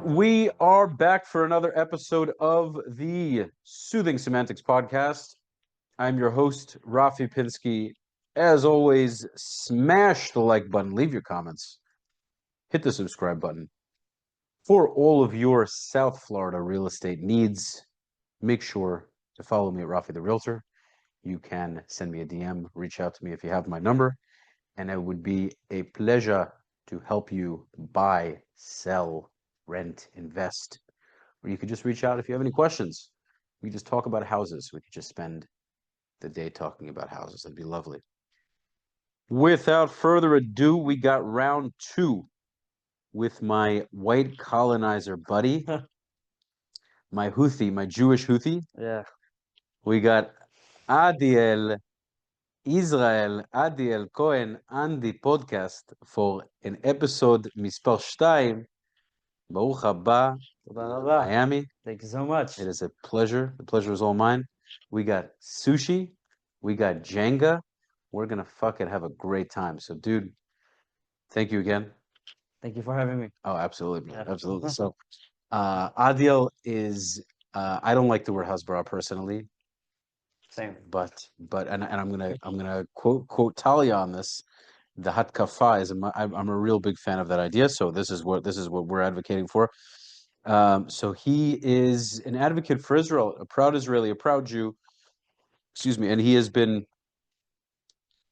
We are back for another episode of the Soothing Semantics podcast. I'm your host, Rafi Pinsky. As always, smash the like button, leave your comments, hit the subscribe button. For all of your South Florida real estate needs, make sure to follow me at Rafi the Realtor. You can send me a DM, reach out to me if you have my number, and it would be a pleasure to help you buy, sell, rent, invest. Or you could just reach out if you have any questions. We just talk about houses. We could just spend the day talking about houses. That'd be lovely. Without further ado, we got round two with my white colonizer buddy, my Houthi, my Jewish Houthi. Yeah. We got Adiel Cohen on the podcast for an episode מספר 2. ברוך הבא, Miami. Thank you so much. It is a pleasure. The pleasure is all mine. We got sushi. We got Jenga. We're going to fucking have a great time. So, dude, thank you again. Thank you for having me. Oh, absolutely. Yeah. Absolutely. So, Adiel is, I don't like the word Hasbara personally, Same. but I'm gonna quote Talia on this. The hatkafa is I'm a real big fan of that idea. So this is what we're advocating for. So he is an advocate for Israel, a proud Israeli, a proud Jew. Excuse me, and he has been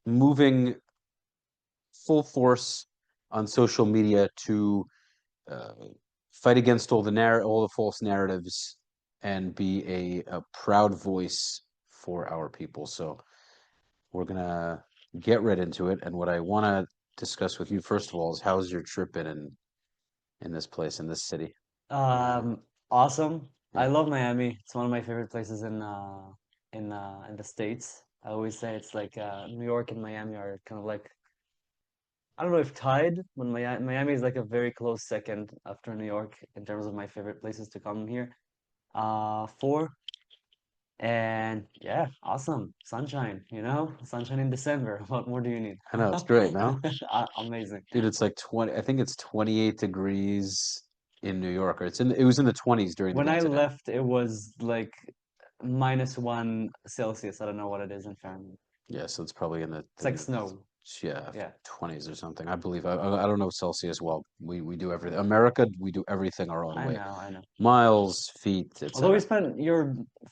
moving full force on social media to fight against all the false narratives and be a proud voice for our people. So we're gonna get right into it. And what I want to discuss with you first of all is how's your trip been in this place, in this city? Awesome. I Yeah. love Miami. It's one of my favorite places in the States. I always say it's like New York and Miami are kind of like, I don't know if tied, but Miami is like a very close second after New York in terms of my favorite places to come here. For and yeah, awesome. Sunshine, Sunshine in December. What more do you need? I know it's great, no? Amazing. Dude, it's like 20, I think it's 28 degrees in New York, or it was in the 20s during the When day I today. left, it was like -1 Celsius. I don't know what it is in Fahrenheit. Yeah, so it's probably in It's like snow. yeah, Yeah, 20s or something. I believe. I don't know Celsius well. We do everything. America, we do everything our own I way. know, I know. Miles, feet, Although you etc. spent your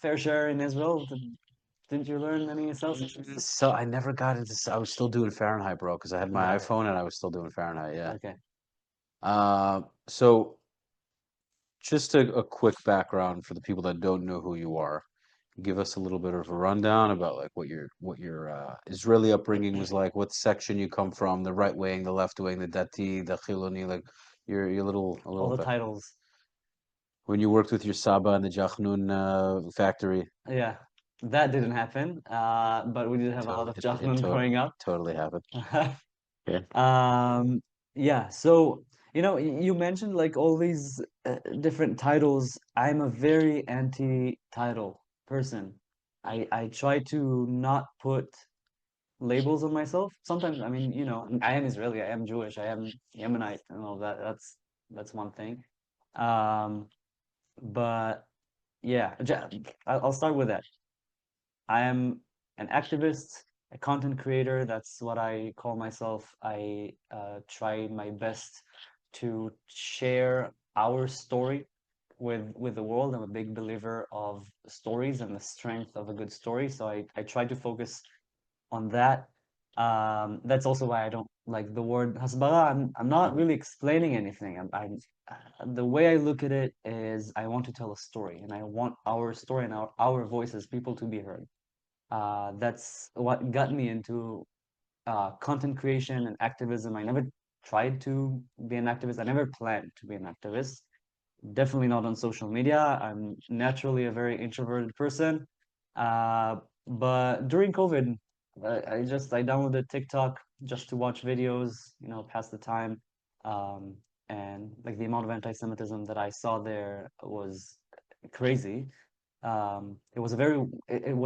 fair share in Israel, didn't you learn any Celsius? So I never got into. I was still doing Fahrenheit, bro, because I had my Got it. iPhone and I was still doing Fahrenheit. Yeah. Okay. So just a quick background for the people that don't know who you are. Give us a little bit of a rundown about like what your Israeli upbringing was like, what section you come from, the right wing, the left wing, the Dati, the Chiloni, like your a All little the bit. titles. When you worked with your Saba in the Jachnun factory, Yeah, that didn't happen. But we did have a lot of it Jachnun growing up. totally happened. Yeah. Yeah, so you mentioned like all these different titles. I'm a very anti-title person. I try to not put labels on myself. Sometimes, I mean, I am Israeli, I am Jewish, I am Yemenite, and all that. That's one thing. Um, but yeah, I'll start with that. I am an activist, a content creator. That's what I call myself. I try my best to share our story with the world. I'm a big believer of stories and the strength of a good story. So I try to focus on that. That's also why I don't like the word Hasbara. I'm not really explaining anything. The way I look at it is I want to tell a story, and I want our story and our voices, people to be heard. That's what got me into content creation and activism. I never tried to be an activist. I never planned to be an activist. Definitely not on social media. I'm naturally a very introverted person. Uh, but during COVID, I downloaded TikTok just to watch videos, pass the time. Um, and like the amount of anti-Semitism that I saw there was crazy. It was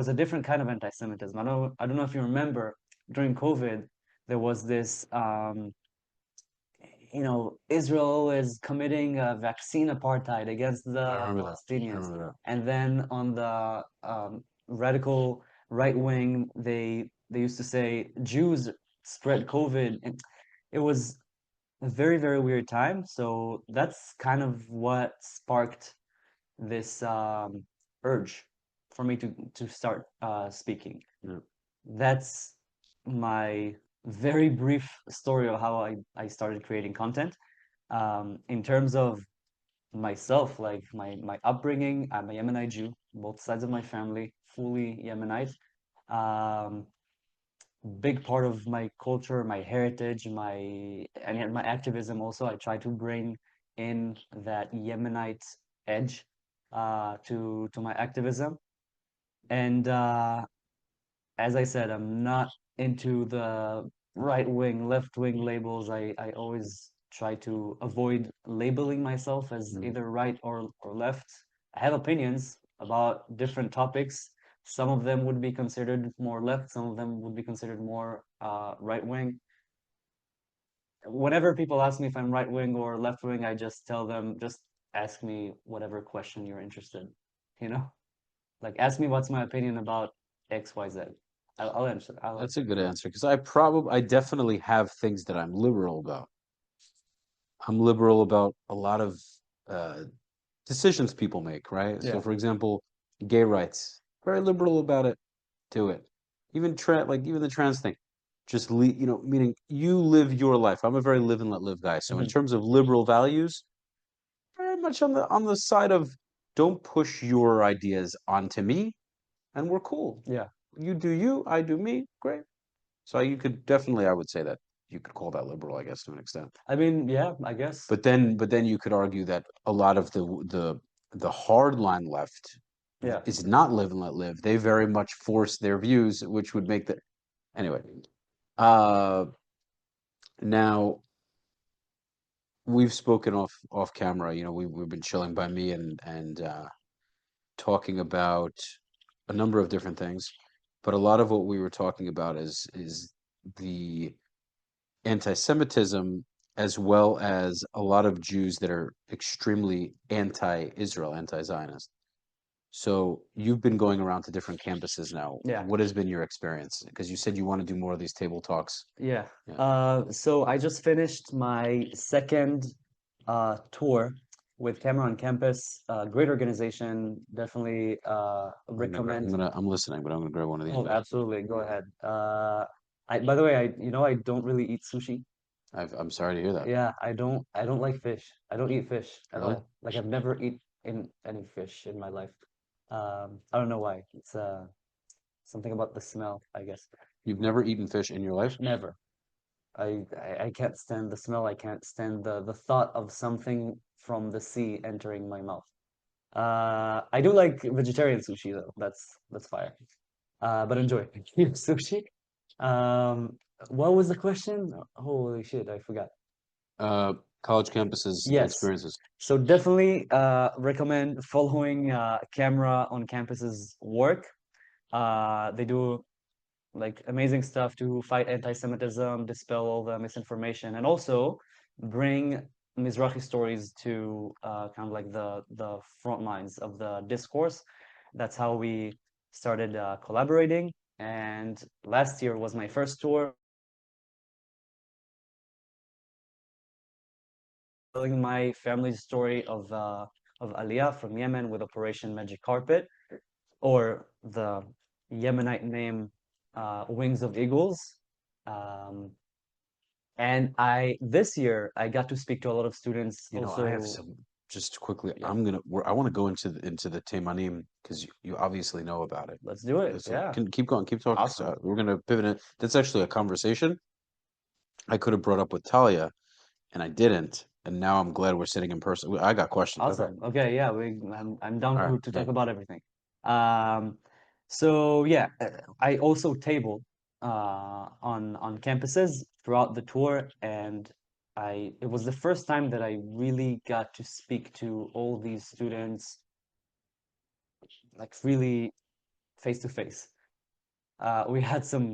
a different kind of anti-Semitism. I don't know if you remember during COVID, there was this Israel is committing a vaccine apartheid against I the remember that. I Palestinians. remember that. And then on the radical right wing, they used to say Jews spread COVID. And it was a very, very weird time. So that's kind of what sparked this urge for me to start speaking. Yeah. That's my very brief story of how I started creating content. In terms of myself, like my upbringing, I'm a Yemeni Jew, both sides of my family, fully Yemenite. Um, Big part of my culture, my heritage, my activism also. I try to bring in that Yemenite edge to my activism. And as I said, I'm not into the right wing, left wing labels. I always try to avoid labeling myself as Mm. either right or left. I have opinions about different topics. Some of them would be considered more left, some of them would be considered more right wing. Whenever people ask me if I'm right wing or left wing, I just tell them, just ask me whatever question you're interested, you know? Like, ask me what's my opinion about X, Y, Z. I'll answer. That's a good Yeah. answer because I definitely have things that I'm liberal about. I'm liberal about a lot of uh, decisions people make, right? So, Yeah. for example, gay rights, very liberal about it. Do it. Even the trans thing, just meaning you live your life. I'm a very live and let live guy. So, in Mhm. terms of liberal values, very much on the side of don't push your ideas onto me, and we're cool. Yeah. You do you, I do me. Great. So you could definitely, I would say that you could call that liberal, I guess, to an extent. I mean, yeah, I guess. But then you could argue that a lot of the hardline left Yeah. is not live and let live. They very much force their views, which would make the anyway. Uh, Now we've spoken off camera. We've been chilling by me and talking about a number of different things, but a lot of what we were talking about is the anti-Semitism, as well as a lot of Jews that are extremely anti-Israel, anti-Zionist. So you've been going around to different campuses now. Yeah. What has been your experience? Because you said you want to do more of these table talks. Yeah. Yeah. So I just finished my second tour with Camera on Campus. Great organization. Definitely recommend. I'm listening, but I'm gonna grab one of these Oh, now. absolutely. Go ahead. By the way, I don't really eat sushi. I'm sorry to hear that. Yeah, I don't like fish. I don't eat fish at Really? all. Like I've never eaten any fish in my life. I don't know why. It's something about the smell, I guess. You've never eaten fish in your life? Never. I can't stand the smell. I can't stand the thought of something from the sea entering my mouth. I do like vegetarian sushi though. That's fire. But enjoy your sushi. Um, what was the question? Holy shit, I forgot. Uh, College campuses Yes. experiences. So definitely recommend following Camera on Campus's work. They do like amazing stuff to fight anti-Semitism, dispel all the misinformation, and also bring Mizrahi stories to kind of like the front lines of the discourse. That's how we started collaborating. And last year was my first tour, telling my family's story of Aliyah from Yemen with Operation Magic Carpet, or the Yemenite name Wings of Eagles. Um, And this year I got to speak to a lot of students I have also. some just quickly. Yeah, I want to go into the Temanim because you obviously know about it. let's do it. So Yeah, can keep going, keep talking. awesome. So we're gonna pivot in. That's actually a conversation I could have brought up with Talia, and I didn't. And now I'm glad we're sitting in person. I got questions. Okay. Awesome. Okay, yeah, I'm down All right. to Yeah. talk about everything. Um, so yeah, I also table on campuses throughout the tour, and it was the first time that I really got to speak to all these students, like really face to face. We had some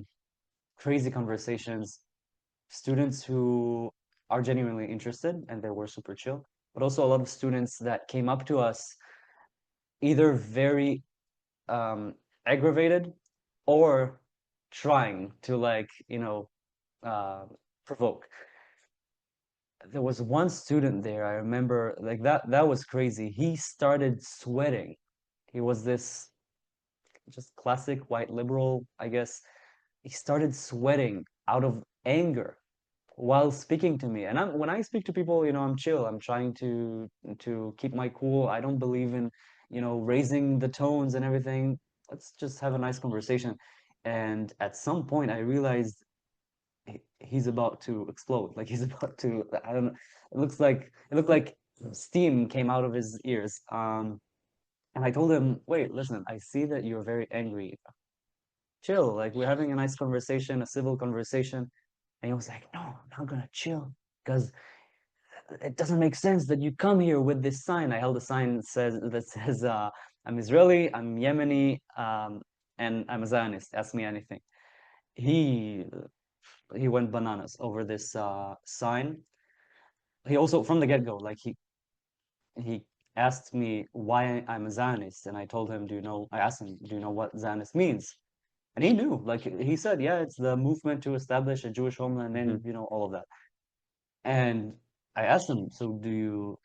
crazy conversations. Students who are genuinely interested and they were super chill, but also a lot of students that came up to us either very aggravated or trying to like, uh, provoke. There was one student there, I remember, like that was crazy. He started sweating. He was this just classic white liberal, I guess. He started sweating out of anger while speaking to me. And when I speak to people, I'm chill. I'm trying to keep my cool. I don't believe in, raising the tones and everything. Let's just have a nice conversation. And at some point, I realized he's about to explode. Like he's about to, I don't know. It looked like steam came out of his ears. And I told him, wait, listen, I see that you're very angry. Chill. Like we're having a nice conversation, a civil conversation. And he was like, no, I'm not gonna chill because it doesn't make sense that you come here with this sign. I held a sign that says, I'm Israeli, I'm Yemeni, and I'm a Zionist. Ask me anything. He he went bananas over this sign. He also from the get-go, like he asked me why I'm a Zionist, and I told him, I asked him, do you know what Zionist means? And he knew, like he said, yeah, it's the movement to establish a Jewish homeland, and all of that. And I asked him, so do you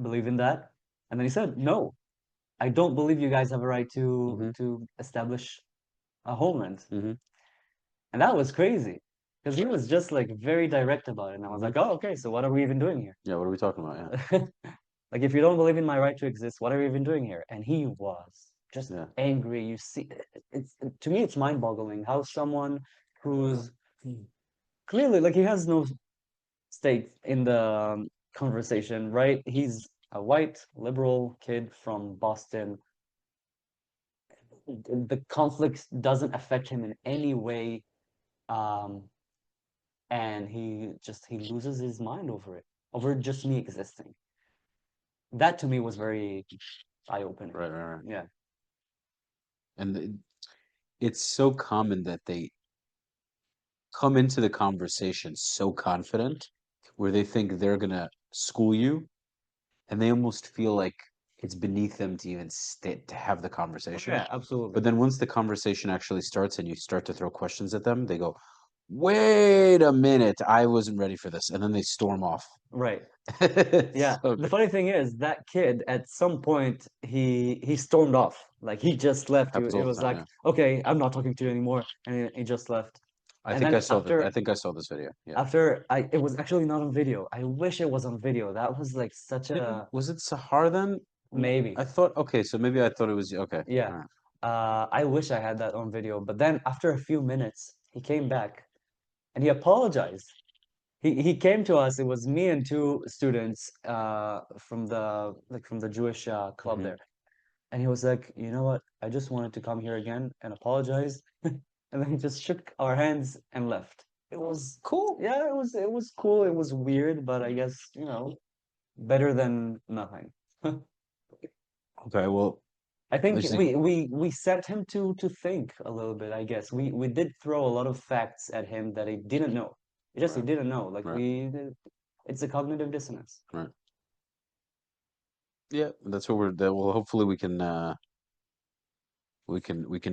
believe in that? And then he said, no, I don't believe you guys have a right to establish a homeland. And that was crazy because he was just like very direct about it. And I was like, oh, okay, so what are we even doing here? Yeah, what are we talking about? Yeah. Like, if you don't believe in my right to exist, what are you even doing here? And he was just Yeah. angry. You see, it's to me, it's mind-boggling how someone who's clearly like he has no stake in the conversation, right? He's a white liberal kid from Boston. The conflict doesn't affect him in any way, um, and he loses his mind over just me existing. That to me was very eye-opening. Right. Yeah. And it's so common that they come into the conversation so confident, where they think they're gonna school you, and they almost feel like it's beneath them to even to have the conversation. Yeah, absolutely. But then once the conversation actually starts and you start to throw questions at them, they go, "Wait a minute, I wasn't ready for this," and then they storm off. Right. Yeah. So The funny thing is that kid at some point he stormed off. Like he just left. happens It all the was time. like, Yeah. okay, I'm not talking to you anymore. And he just left. I And think then I saw that. I think I saw this video. Yeah. after it was actually not on video. I wish it was on video. That was like such a Was it Sahar then? maybe. I thought. Okay, so maybe I thought it was okay. Yeah. All right. I wish I had that on video. But then after a few minutes, he came back and he apologized. He came to us. It was me and two students from the Jewish club there. And he was like, you know what? I just wanted to come here again and apologize. And then he just shook our hands and left. It was Cool. yeah, it was cool. It was weird, but I guess, better than nothing. Okay, well, I at think least we set him to think a little bit, I guess. We did throw a lot of facts at him that he didn't know. He didn't know. Like right. it's a cognitive dissonance. Right. Yeah, that's what we're. That well, hopefully we can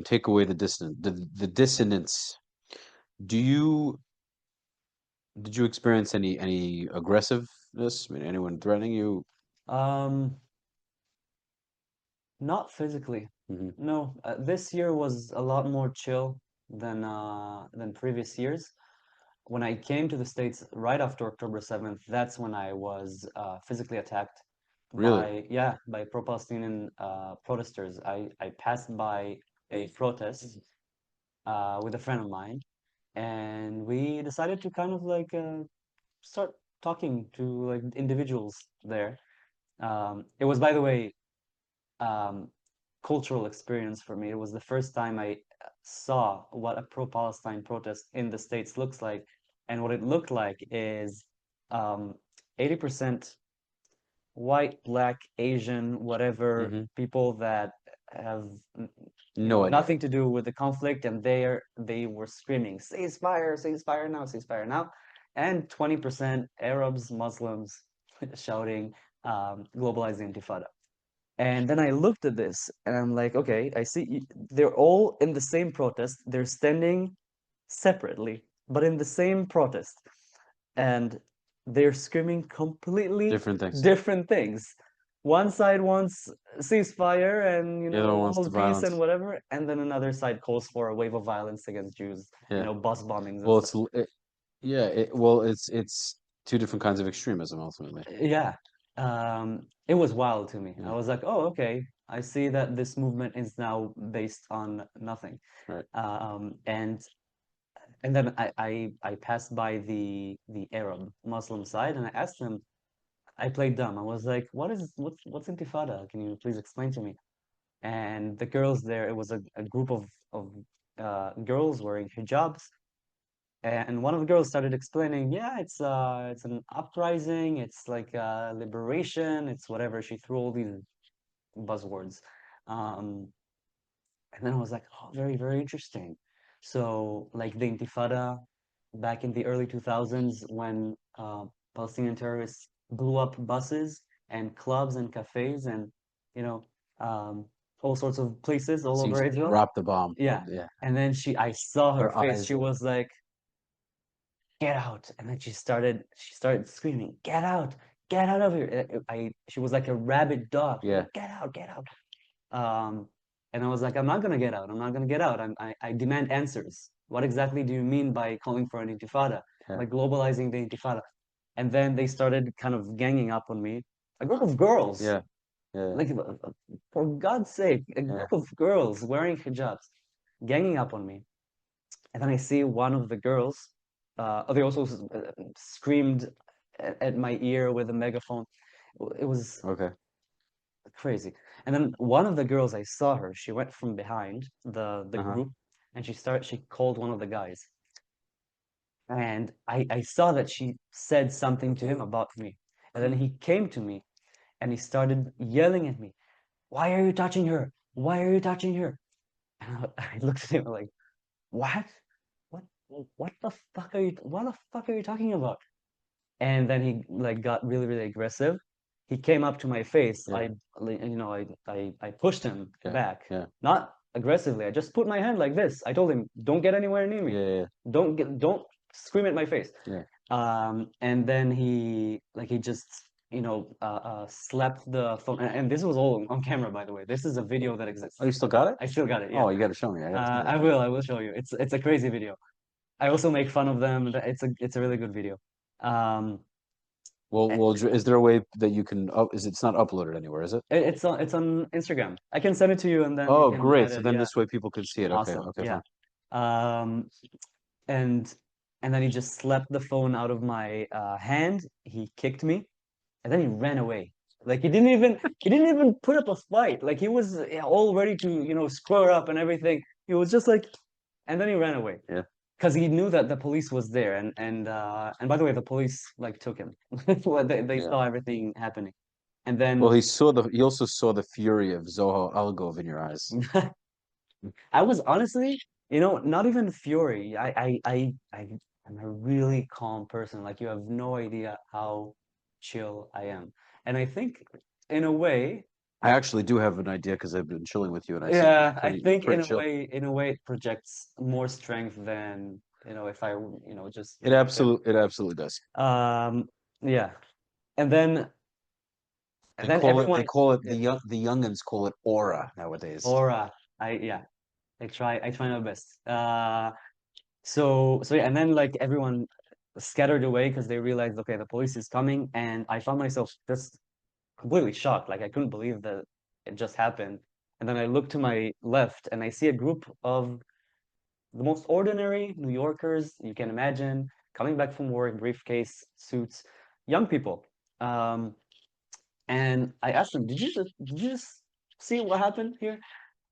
take away the dissonance. Do you did you experience any aggressiveness? I mean, anyone threatening you? Um, Not physically. No, this year was a lot more chill than previous years. When I came to the States right after October 7th, that's when I was physically attacked Really? by pro-Palestinian protesters. I passed by a protest with a friend of mine, and we decided to kind of like start talking to like individuals there. It was, by the way, um, cultural experience for me. It was the first time I saw what a pro-Palestine protest in the States looks like. And what it looked like is 80% white, black, Asian, whatever, people that have No idea. nothing to do with the conflict, and they were screaming, ceasefire, ceasefire now, ceasefire now. and 20% Arabs, Muslims shouting, globalize the Intifada. And then I looked at this and I'm like, okay, I see they're all in the same protest. They're standing separately, but in the same protest. And they're screaming completely different things. One side wants ceasefire and The other one wants world peace violence. and whatever, and then another side calls for a wave of violence against Jews, Yeah. bus bombings and Well, stuff. it's two different kinds of extremism ultimately. Yeah. It was wild to me. Yeah. I was like, oh, okay. I see that this movement is now based on nothing. Right. And then I passed by the Arab Muslim side and I asked them, I played dumb. I was like, what's Intifada? Can you please explain to me? And the girls there, it was a group of girls wearing hijabs. And one of the girls started explaining, yeah, it's an uprising, it's like liberation, it's whatever. She threw all these buzzwords. Um, and then I was like, oh, very, very interesting. So like the Intifada back in the early 2000s when Palestinian terrorists blew up buses and clubs and cafes and, you know, um, all sorts of places all over Israel. Drop the bomb. Yeah. Yeah. And then I saw her face. eyes. She was like, get out. And then she started screaming, get out of here. She was like a rabid dog. Yeah. Like, get out. And I was like, I'm not gonna get out. I'm not gonna get out. I demand answers. What exactly do you mean by calling for an intifada? Yeah. By globalizing the intifada? And then they started kind of ganging up on me. A group of girls. Yeah. Yeah. Like, for God's sake, a group of girls wearing hijabs, ganging up on me. And then I see one of the girls. They also screamed at my ear with a megaphone. It was Okay. crazy. And then one of the girls, I saw her. She went from behind the group, and she called one of the guys. And I saw that she said something to him about me. And then he came to me, and he started yelling at me. Why are you touching her? Why are you touching her? And I looked at him like, what? What the fuck are you talking about? And then he like got really, really aggressive. He came up to my face. Yeah. I pushed him back. Yeah. Not aggressively. I just put my hand like this. I told him, don't get anywhere near me. Yeah. Don't scream at my face. Yeah. And then he just slapped the phone. And this was all on camera, by the way. This is a video that exists. Oh, you still got it? I still got it. Yeah. Oh, you got to show me. I will show you. It's a crazy video. I also make fun of them. It's a really good video. Well, is there a way that you can? It's not uploaded anywhere, is it? It's on Instagram. I can send it to you and then. Oh, great! So then this way people can see it. Awesome. Okay. Yeah. Fine. And then he just slapped the phone out of my hand. He kicked me, and then he ran away. Like he didn't even put up a fight. Like he was all ready to square up and everything. He was just like, and then he ran away. Yeah. Because he knew that the police was there, and by the way, the police like took him. They saw everything happening, and then well, he also saw the fury of Zohar Algov in your eyes. I was honestly, not even fury. I'm a really calm person. Like you have no idea how chill I am, and I think in a way, I actually do have an idea because I've been chilling with you, and I think pretty in chill. a way, it projects more strength than if I just. It absolutely does. Yeah, and then They call it the youngins call it aura nowadays. Aura. I try my best. So yeah, and then like everyone scattered away because they realized, okay, the police is coming, and I found myself just completely shocked. Like I couldn't believe that it just happened. And then I look to my left and I see a group of the most ordinary New Yorkers you can imagine, coming back from work, briefcase, suits, young people. And I asked them, did you just see what happened here?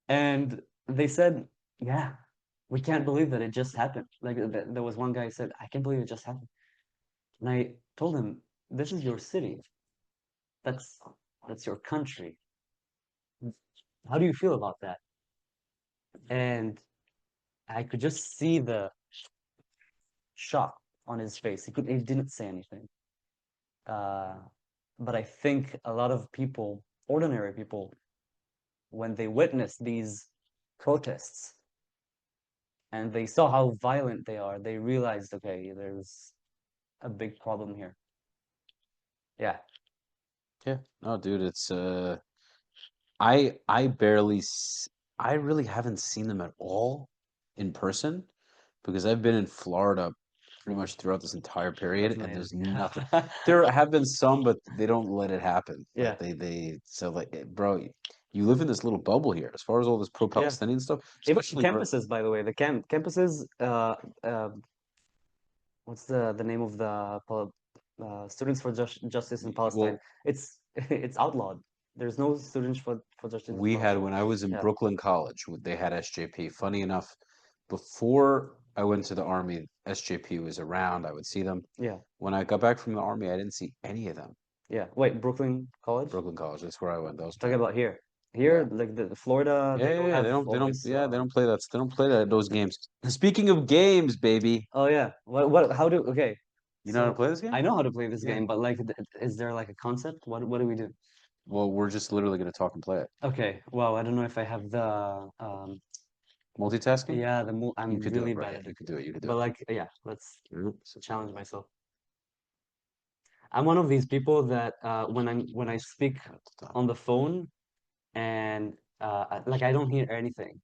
And they said, yeah, we can't believe that it just happened. Like there was one guy who said, I can't believe it just happened. And I told him, this is your city. That's your country. How do you feel about that? And I could just see the shock on his face. He didn't say anything. But I think a lot of people, ordinary people, when they witnessed these protests and they saw how violent they are, they realized, okay, there's a big problem here. Yeah. Yeah. No, dude, it's I barely I really haven't seen them at all in person because I've been in Florida pretty much throughout this entire That's period, and there's amazing. nothing. There have been some, but they don't let it happen. Yeah. Like they so like bro, you live in this little bubble here as far as all this Yeah. pro-Palestinian stuff, Even especially campuses, by the way, the campuses, what's the name of the Students for Justice in Palestine? well, It's it's outlawed. There's no Students for Justice in we had Palestine. when I was in Yeah. Brooklyn College, they had SJP. Funny enough, before I went to the army, SJP was around. I would see them. Yeah. When I got back from the army, I didn't see any of them. Yeah. Wait, Brooklyn College? Brooklyn College, that's where I went. That was Talking about here. yeah. Here, like the Florida, they don't Yeah. have all this. They don't play that. They don't play that those games. Speaking of games, baby, Oh yeah. How do, okay. you know how to So play this game? I know how to play this Yeah. game, but like, is there like a concept? What do we do? Well, we're just literally gonna talk and play it. Okay. Wow. I don't know if I have the Multitasking? yeah, You I'm could do really it, bro. bad Yeah, at you it. could do it. You could do But it. like, yeah, let's Mhm. challenge myself. I'm one of these people that when I speak on the phone and like I don't hear anything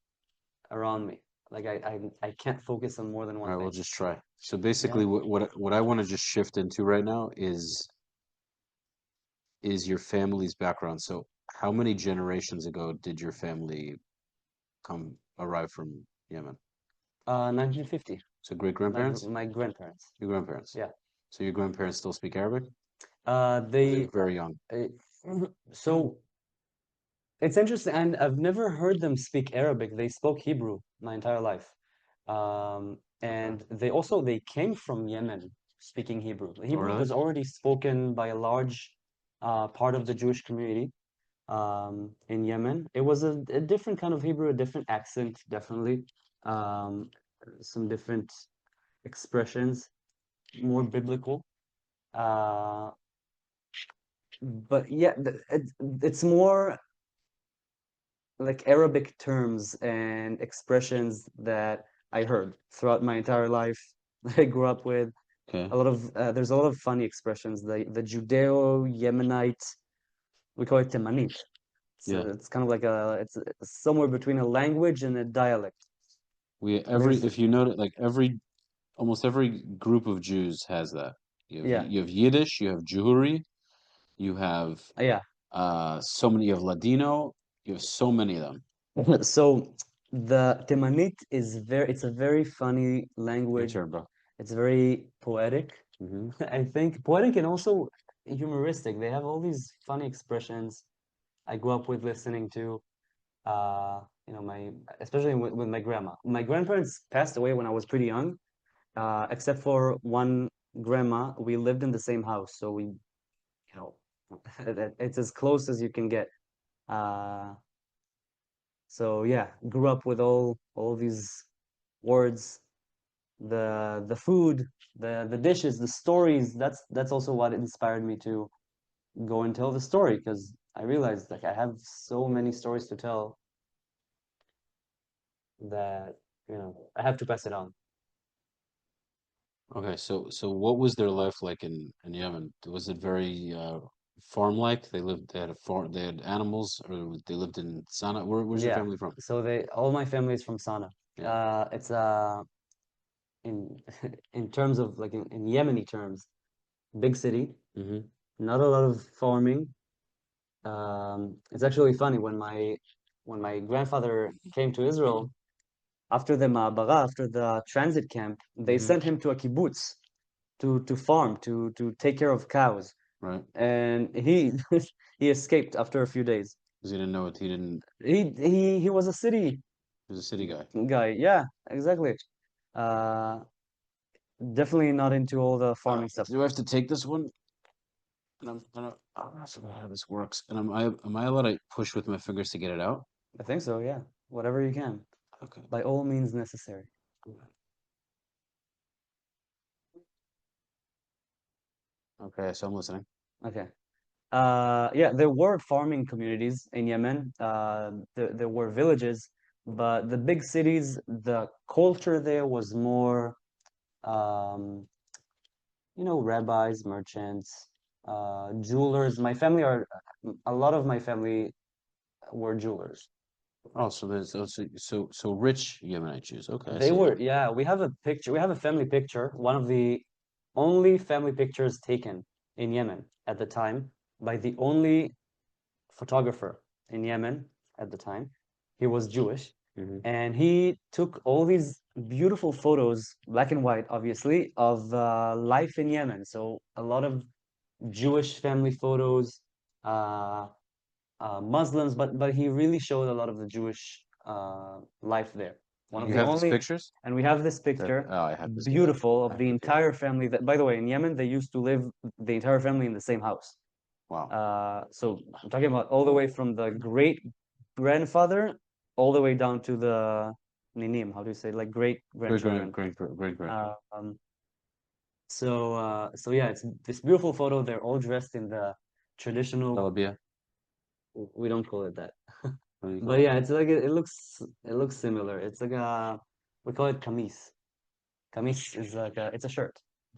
around me. Like I can't focus on more than All one right, we'll thing. just try. So Yeah. basically, what I want to just shift into right now is your family's background. So how many generations ago did your family arrive from Yemen? 1950. So great My grandparents? my grandparents. Your grandparents. Yeah. So your grandparents still speak Arabic? Or they're They very young. uh, so it's interesting, and I've never heard them speak Arabic. They spoke Hebrew my entire life. Okay. And they came from Yemen speaking Hebrew. Oh, Hebrew really? was already spoken by a large part of the Jewish community in Yemen. It was a different kind of Hebrew, a different accent, definitely. Um, some different expressions, more biblical. Uh, but yeah, it's more like Arabic terms and expressions that I heard throughout my entire life. I grew up with Okay. a lot of there's a lot of funny expressions. The Judeo-Yemenite, we call it Temanit. Yeah. It's kind of like it's somewhere between a language and a dialect. There's If you notice, like almost every group of Jews has that. yeah, You have Yiddish, you have Jewry, you have yeah. so many, you have Ladino, you have so many of them. So the Temanit it's a very funny Your language. turn, bro. It's very poetic. Hmm. I think poetic and also humoristic. They have all these funny expressions I grew up with listening to. My especially with my grandma. My grandparents passed away when I was pretty young, except for one grandma. We lived in the same house, so know, it's as close as you can get. Uh, so yeah, grew up with all these words, the food, the dishes, the stories. That's also what inspired me to go and tell the story because I realized like I have so many stories to tell that I have to pass it on. Okay, so what was their life like in Yemen? Was it very farm-like? They had a farm, they had animals, or they lived in Sana'a? Where's your Yeah. family from? So they all my family is from Sana. Yeah. It's in in terms of like in Yemeni terms, big city, Hmm. not a lot of farming. It's actually funny when my grandfather came to Israel after the Ma'abara, after the transit camp, they Hmm. sent him to a kibbutz to farm, to take care of cows. Right. And he he escaped after a few days. Because he didn't know it. He didn't. He was a city He was a city guy. guy. Yeah, exactly. Uh, definitely not into all the farming stuff. Do I have to take this one? And I'm gonna. I forgot how this works. And am I allowed to push with my fingers to get it out? I think so, yeah. Whatever you can, Okay. by all means necessary. Okay, so I'm listening. Okay. Yeah, there were farming communities in Yemen. There were villages, but the big cities, the culture there was more, um, rabbis, merchants, jewelers. My family are, a lot of my family were jewelers. Oh, so there's so rich Yemenite Jews. Okay, I They see. were, yeah, we have a picture, we have a family picture, one of the only family pictures taken in Yemen at the time by the only photographer in Yemen at the time. He was Jewish, Mm-hmm. and he took all these beautiful photos, black and white, obviously, of life in Yemen. So a lot of Jewish family photos, uh, Muslims, but he really showed a lot of the Jewish life there. One of You the have these only, pictures? and we have this picture, Oh, I have to see that. beautiful, I of have the to see that. entire family. That, by the way, in Yemen, they used to live the entire family in the same house. Wow. So I'm talking about all the way from the great grandfather all the way down to the ninim, how do you say, like great Great, great, grandchildren. great, great, great, great. So yeah, it's this beautiful photo. They're all dressed in the traditional. Talabia. We don't call it that, What do you but call it? yeah, it's like it looks similar. It's like a we call it kamis. Kamis is like it's a shirt,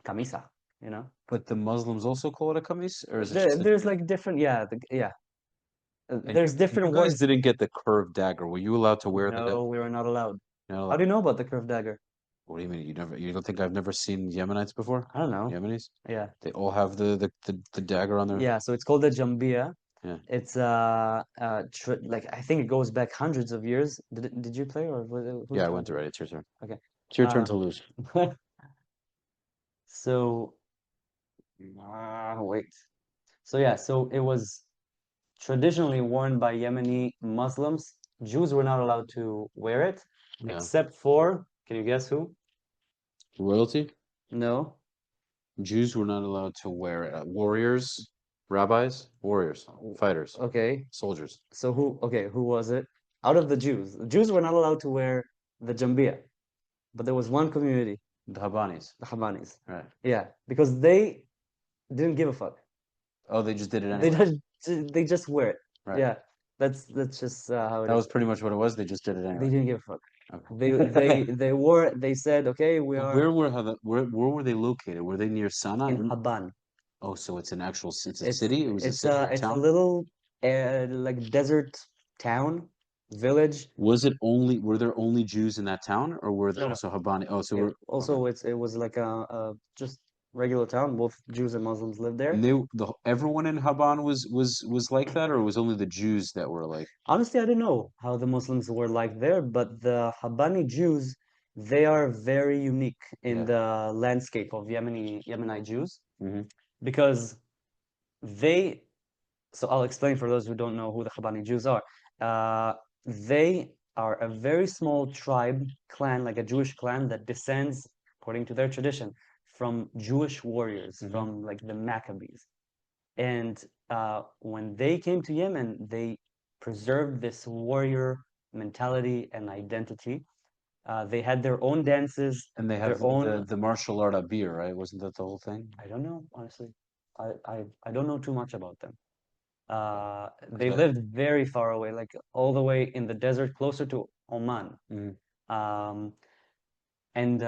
kamisa, you know. But the Muslims also call it a kamis, or is it There, just a? there's like different, yeah, yeah. And There's you different guys words. didn't get the curved dagger. Were you allowed to wear the? No, we were not allowed. You're not How allowed. do you know about the curved dagger? What do you mean? You don't think I've never seen Yemenites before? I don't know. Yemenis? Yeah. They all have the dagger on their. Yeah, so it's called the Jambia. Yeah. It's tr like I think it goes back hundreds of years. Did you play or whose Yeah, I turn went is it? already. It's your turn. Okay. It's your turn Uh to lose. so wait. So yeah, so it was traditionally worn by Yemeni Muslims. Jews were not allowed to wear it, Yeah. except for, can you guess who? Royalty? No. Jews were not allowed to wear it. Warriors, rabbis, warriors, fighters, Okay. soldiers. So who was it? Out of the Jews were not allowed to wear the Jambia, but there was one community, The Habanis. the Habanis. Right. Yeah, because they didn't give a fuck. Oh, they just did it They anyway. just wear it. Right. Yeah, that's just how it That is. was pretty much what it was. They just did it They anyway. didn't give a fuck. Okay. They said, okay, we are Where were they located? Were they near Sana? in Haban. Oh, so it's an actual it's a It's city? It was a it's city a or it's a town? little like desert town, village. Was it only were there only Jews in that town or were there No, no. also Habani? Oh, so It, we're okay. also, it was like a just regular town. Both Jews and Muslims lived And there. everyone in Haban was like that, or it was only the Jews that were like, Honestly, I don't know how the Muslims were like there, but the Habani Jews, they are very unique in yeah. the landscape of Yemeni Jews Hmm. because they, so I'll explain for those who don't know who the Habani Jews are. They are a very small tribe, clan, like a Jewish clan that descends, according to their tradition, from Jewish warriors, Hmm. from like the Maccabees. And when they came to Yemen, they preserved this warrior mentality and identity. They had their own dances, And they have their own, the martial art Abir, right? Wasn't that the whole thing? I don't know, honestly. I don't know too much about them. They Okay. lived very far away, like all the way in the desert, closer to Oman. Mhm. Um, and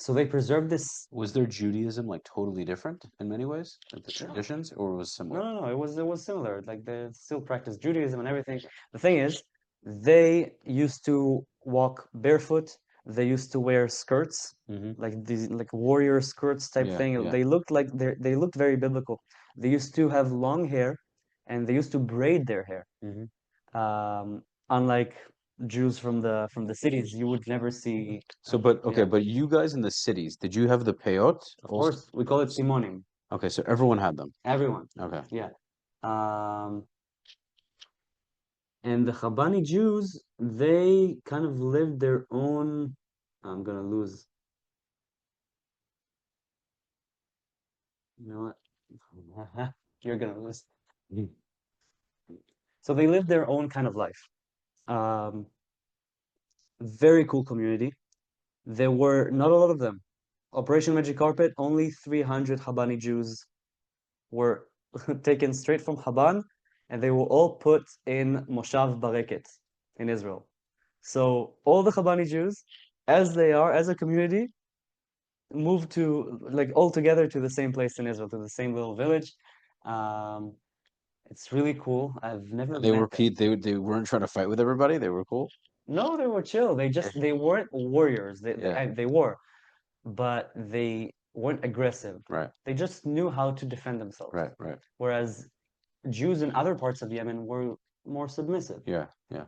so they preserved this. Was their Judaism like totally different in many ways, like the No, traditions, or was similar? no, it was similar. Like they still practice Judaism and everything. The thing is, they used to walk barefoot. They used to wear skirts, Hmm. like these like warrior skirts type Yeah, thing. yeah. They looked very biblical. They used to have long hair, and they used to braid their hair. Hmm. Unlike Jews from the cities, you would never see. So, but okay, Yeah, but you guys in the cities, did you have the peyot of also? course, we call it simonim. Okay, so everyone had them. Everyone. Okay. Yeah. Um, and the Chabani Jews, they kind of lived their own. I'm gonna lose. You know what? You're gonna lose. Mhm. So they lived their own kind of life. Um, Very cool community. There were not a lot of them. Operation Magic Carpet, only 300 Habani Jews were taken straight from Haban, and they were all put in Moshav Bareket in Israel. So all the Habani Jews, as they are, as a community, moved to, like, all together to the same place in Israel, to the same little village. Um, it's really cool. I've never They were met them. they weren't trying to fight with everybody. They were cool. No, they were chill. They weren't warriors. Yeah. They were, but they weren't aggressive. Right. They just knew how to defend themselves. Right. Right. Whereas Jews in other parts of Yemen were more submissive. Yeah. Yeah.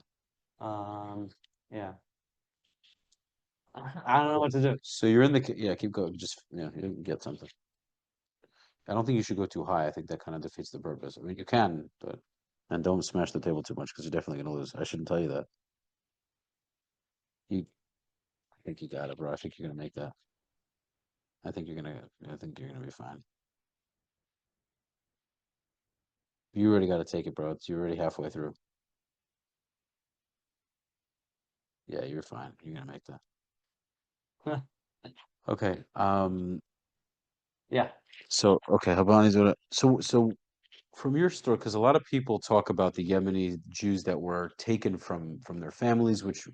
Yeah. I don't know what to do. So you're in the yeah. Keep going. Just yeah. You didn't get something. I don't think you should go too high. I think that kind of defeats the purpose. I mean, you can, but and don't smash the table too much because you're definitely going to lose. I shouldn't tell you that. I think you got it, bro. I think you're going to make that. I think you're gonna. I think you're gonna be fine. You already got to take it, bro. You're already halfway through. Yeah, you're fine. You're gonna make that. Okay. Yeah. So okay, Habani's what? So from your story, because a lot of people talk about the Yemeni Jews that were taken from their families, which,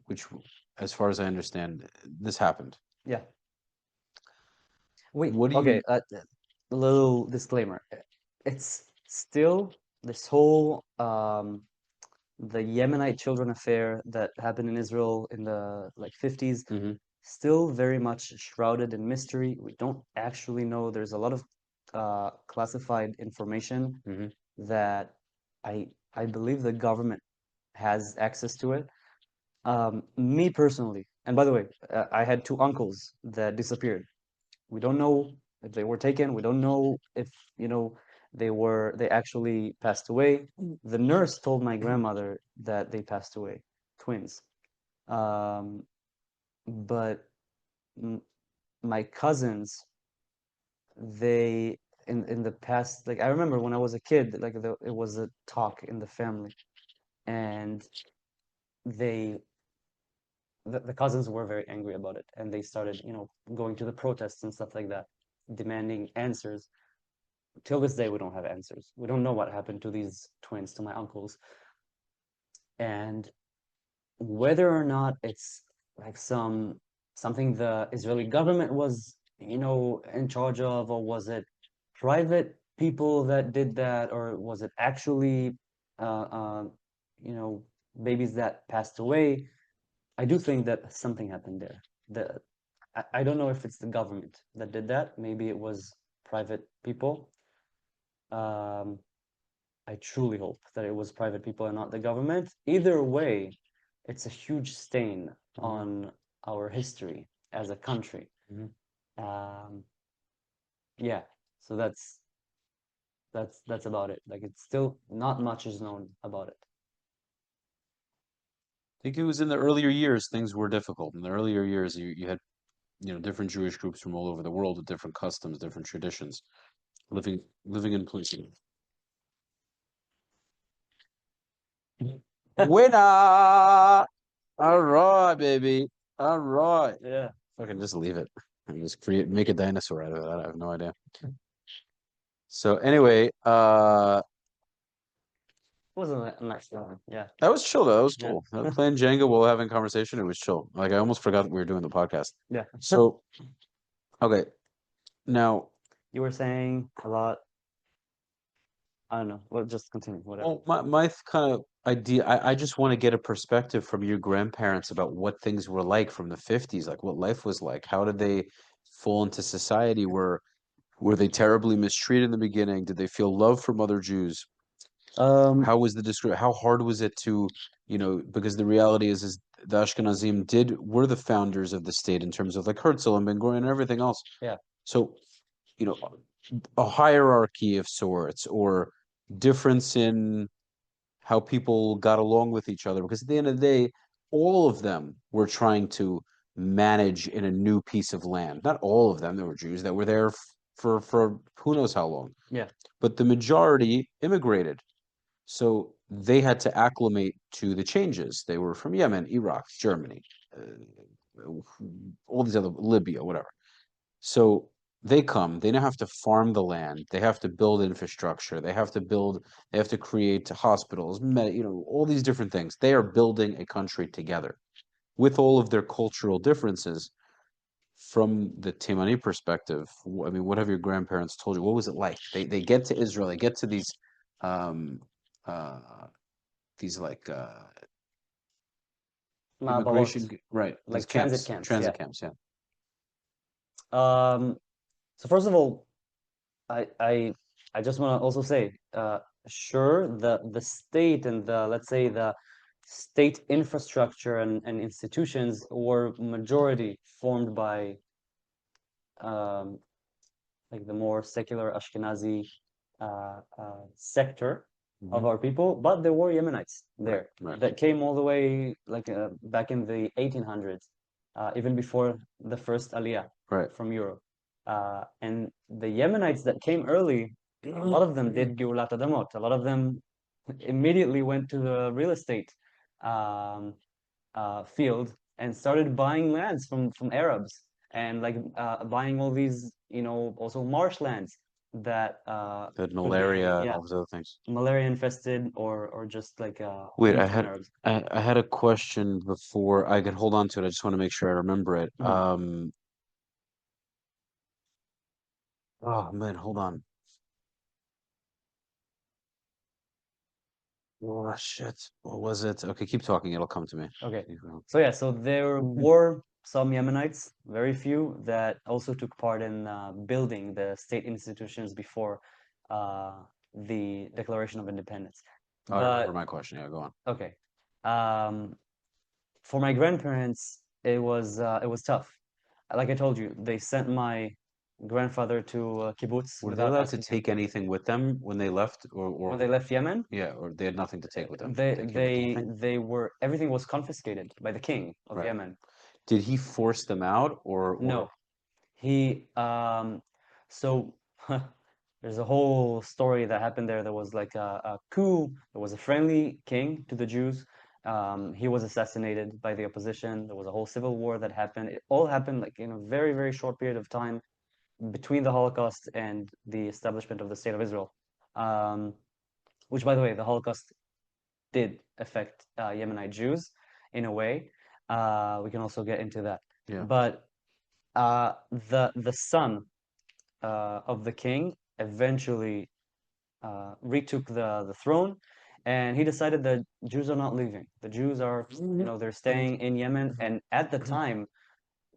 as far as I understand, this happened. Yeah. Wait, What do okay, you? a little disclaimer. It's still this whole the Yemenite children affair that happened in Israel in the like 50s, Mhm, still very much shrouded in mystery. We don't actually know. There's a lot of classified information mhm, that I believe the government has access to it. Me personally, and by the way, I had two uncles that disappeared. We don't know if they were taken. We don't know if, they actually passed away. The nurse told my grandmother that they passed away, twins. Um, but m my cousins, they in the past, like I remember when I was a kid, like it was a talk in the family, and they the cousins were very angry about it, and they started, going to the protests and stuff like that, demanding answers. Till this day, we don't have answers. We don't know what happened to these twins, to my uncles, and whether or not it's like something the Israeli government was, in charge of, or was it private people that did that, or was it actually, uh, uh, you know, babies that passed away? I do think that something happened there. I don't know if it's the government that did that. Maybe it was private people. Um, I truly hope that it was private people and not the government. Either way, it's a huge stain mhm, on our history as a country. mhm. Um, yeah, so that's about it. Like it's still not much is known about it. I think it was in the earlier years things were difficult. In the earlier years, you had different Jewish groups from all over the world with different customs, different traditions, living in places. Winner! All right, baby. All right. Yeah. Fucking just leave it and just make a dinosaur out of it. I have no idea. So anyway, Wasn't a nice one. Yeah. that was chill though. That was Yeah. cool. Playing Jenga while having conversation. It was chill. Like I almost forgot that we were doing the podcast. Yeah. So okay, now, You were saying a lot. I don't know. Well, just continue, whatever. well, my kind of idea, I just want to get a perspective from your grandparents about what things were like from the 50s, like what life was like. How did they fall into society? Were they terribly mistreated in the beginning? Did they feel love from other Jews? Um, How was the how hard was it to, because the reality is the Ashkenazim were the founders of the state in terms of like Herzl and Ben Gurion and everything else. yeah. So, you know, a hierarchy of sorts or difference in how people got along with each other. Because at the end of the day, all of them were trying to manage in a new piece of land. Not all of them, there were Jews that were there for who knows how long. Yeah. But the majority immigrated. So they had to acclimate to the changes. They were from Yemen, Iraq, Germany, all these other Libya, whatever. So they come, they now have to farm the land, they have to build infrastructure, they have to create hospitals, all these different things. They are building a country together with all of their cultural differences. From the Timani perspective, I mean, what have your grandparents told you? What was it like? They get to Israel, they get to um uh like Ma'abarot, immigration, right, these like transit camps, camps, yeah. transit camps, yeah. Um, so first of all, I I I just want to also say, sure, the state and the let's say the state infrastructure and institutions were majority formed by um, like the more secular Ashkenazi sector of Hmm. our people, but there were Yemenites Right, there right, that came all the way like back in the 1800s, even before the first Aliyah right. from Europe. And the Yemenites that came early, a lot of them did Geulat Adamot. A lot of them immediately went to the real estate um, field and started buying lands from Arabs and like buying all these, also marshlands that The could be, malaria and yeah, all those other things. malaria infested or just like Wait, owned from Arabs. I had a question before I could hold on to it. I just want to make sure I remember it. Mhm. Oh man, hold on. Oh shit. What was it? Okay, keep talking. It'll come to me. Okay. Keep going. So yeah, so there were some Yemenites, very few, that also took part in building the state institutions before uh, the Declaration of Independence. Oh, I remember But my question. Yeah, go on. okay. Um, for my grandparents, it was tough. Like I told you, they sent my grandfather to kibbutz Were they without allowed to asking him take anything with them when they left, when they left Yemen. yeah, or they had nothing to take with them? They They came with they nothing? they were everything was confiscated by the king of Right. Yemen. Did he force them out or No, he so there's a whole story that happened there. There was like a coup. There was a friendly king to the Jews. He was assassinated by the opposition. There was a whole civil war that happened. It all happened like in a very, very short period of time between the Holocaust and the establishment of the State of Israel. Um, which, by the way, the Holocaust did affect Yemenite Jews in a way. We can also get into that. yeah. But the son of the king eventually retook the throne, and he decided that Jews are not leaving. The Jews are, they're staying in Yemen. And at the time,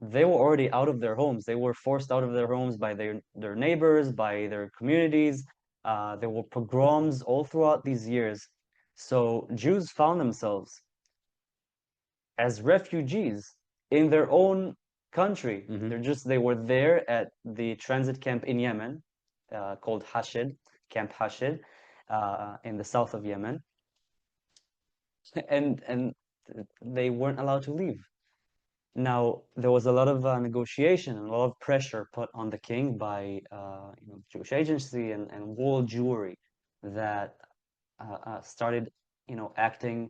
they were already out of their homes. They were forced out of their homes by their neighbors, by their communities. There were pogroms all throughout these years. So Jews found themselves as refugees in their own country. Hmm. They were there at the transit camp in Yemen, called Hashid, Camp Hashid, in the south of Yemen, and they weren't allowed to leave. Now, there was a lot of negotiation and a lot of pressure put on the king by Jewish agency and world Jewry that started, acting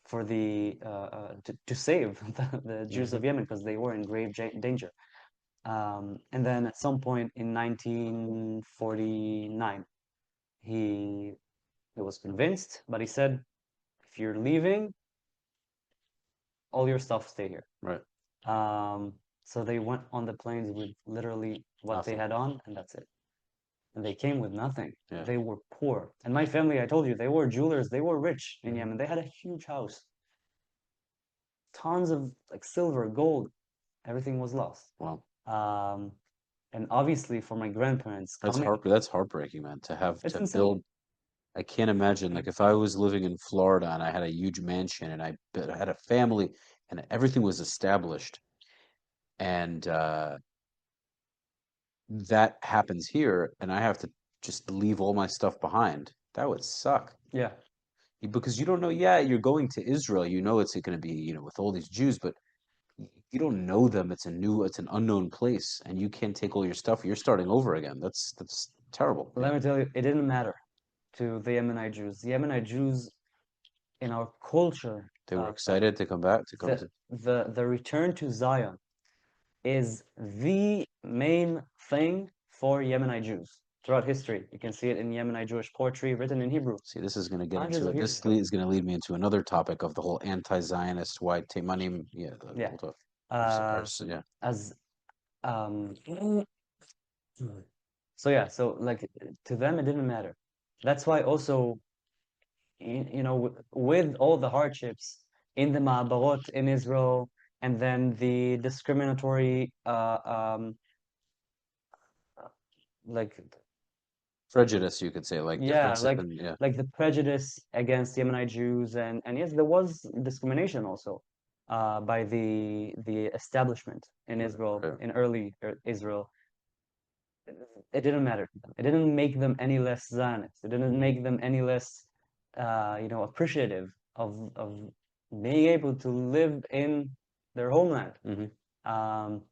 for to save the Jews Hmm. of Yemen because they were in grave danger. And then at some point in 1949, he he was convinced, but he said, "If you're leaving, all your stuff stay here." Right. So they went on the planes with literally what they Nothing. had on, and that's it. And they came with nothing. Yeah. They were poor. And my family, I told you, they were jewelers. They were rich in Hmm. Yemen. They had a huge house, tons of like silver, gold. Everything was lost. Wow. Um, and obviously for my grandparents coming, That's heartbreaking, man, to have it's to insane. build. I can't imagine, like, if I was living in Florida and I had a huge mansion and I had a family and everything was established and that happens here and I have to just leave all my stuff behind. That would suck. Yeah. Because you don't know, yeah, you're going to Israel, you know it's going to be, with all these Jews, but you don't know them. It's an unknown place and you can't take all your stuff. You're starting over again. That's terrible. Yeah. Let me tell you, it didn't matter to the Yemenite Jews. The Yemenite Jews in our culture, They were excited to come back, to come the to. the return to Zion is the main thing for Yemeni Jews throughout history. You can see it in Yemeni Jewish poetry written in Hebrew. See, this is going to get Hundreds into of it. years This ago. is going to lead me into another topic of the whole anti-Zionist, white Teimanim. Yeah, the Yeah. whole talk. Yeah. As um so yeah, so like to them it didn't matter. That's why also you know with all the hardships in the Ma'abarot in Israel and then the discriminatory like Prejudice, you could say, like yeah, differences, like and yeah, the prejudice against Yemeni Jews and yes, there was discrimination also by the establishment in Israel, right. in early Israel. It didn't matter to them. It didn't make them any less Zionist. It didn't make them any less, you know, appreciative of being able to live in their homeland. Mm-hmm. Um,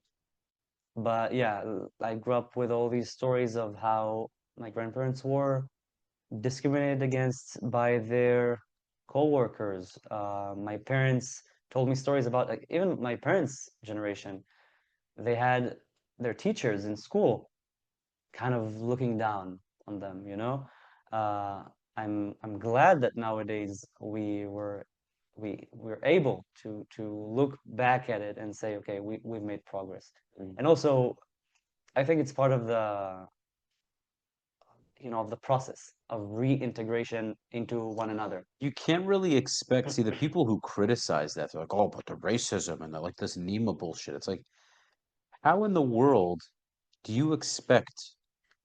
but yeah, I grew up with all these stories of how my grandparents were discriminated against by their co-workers. My parents told me stories about like even my parents' generation. They had their teachers in school kind of looking down on them, you know? Uh, I'm glad that nowadays we're able to look back at it and say, okay, we've made progress. Mm. And also, I think it's part of the you know of the process of reintegration into one another. You can't really expect, see, the people who criticize that, they're like, oh, but the racism and the, like this NEMA bullshit. It's like, how in the world do you expect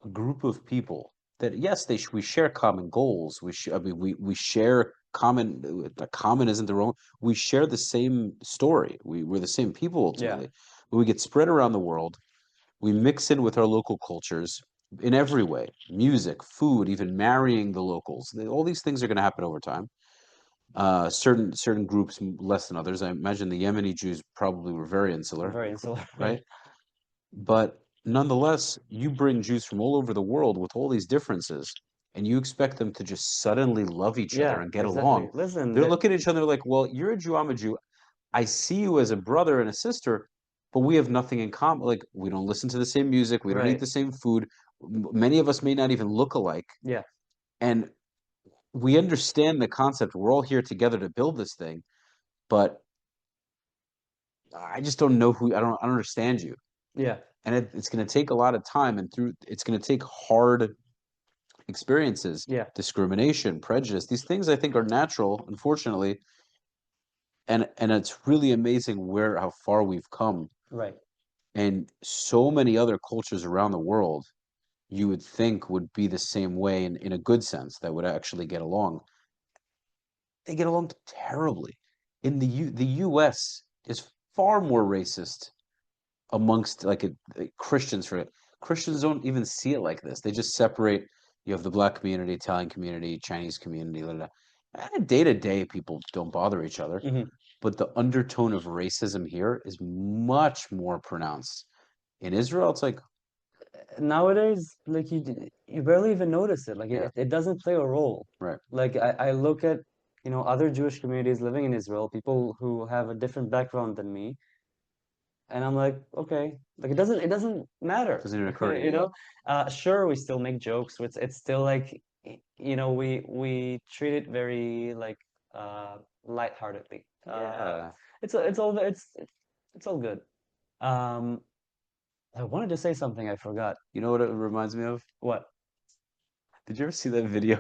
a group of people that, yes, we share common goals. I mean, we share common, the common isn't the wrong, we share the same story. We're the same people Yeah, ultimately, but we get spread around the world. We mix in with our local cultures in every way, music, food, even marrying the locals. All these things are going to happen over time. Certain groups less than others. I imagine the Yemeni Jews probably were very insular, very insular. right? But nonetheless, you bring Jews from all over the world with all these differences, and you expect them to just suddenly love each other Yeah, and get exactly. along. Listen, They're looking at each other like, well, you're a Jew, I'm a Jew. I see you as a brother and a sister, but we have nothing in common. Like, we don't listen to the same music, we don't eat right. the same food. Many of us may not even look alike. Yeah, And we understand the concept. We're all here together to build this thing, but I just don't know I don't understand you. yeah, And it's going to take a lot of time, and it's going to take hard experiences, yeah, discrimination, prejudice. These things I think are natural, unfortunately, and it's really amazing how far we've come. right. And so many other cultures around the world, you would think would be the same way in a good sense, that would actually get along. They get along terribly. The U.S. is far more racist amongst Christians. For Christians don't even see it like this. They just separate. You have the black community, Italian community, Chinese community. Blah, blah, blah. Day to day, people don't bother each other, Hmm. but the undertone of racism here is much more pronounced. In Israel, it's like, Nowadays, like you barely even notice it. Like yeah, it doesn't play a role. right. Like I look at, you know, other Jewish communities living in Israel, people who have a different background than me, and I'm like, okay, like it doesn't matter, Doesn't even occur to you you. know? Sure, we still make jokes. It's still like, you know, we treat it very like lightheartedly. Yeah. It's all good. Um, I wanted to say something, I forgot. You know what it reminds me of? What? Did you ever see that video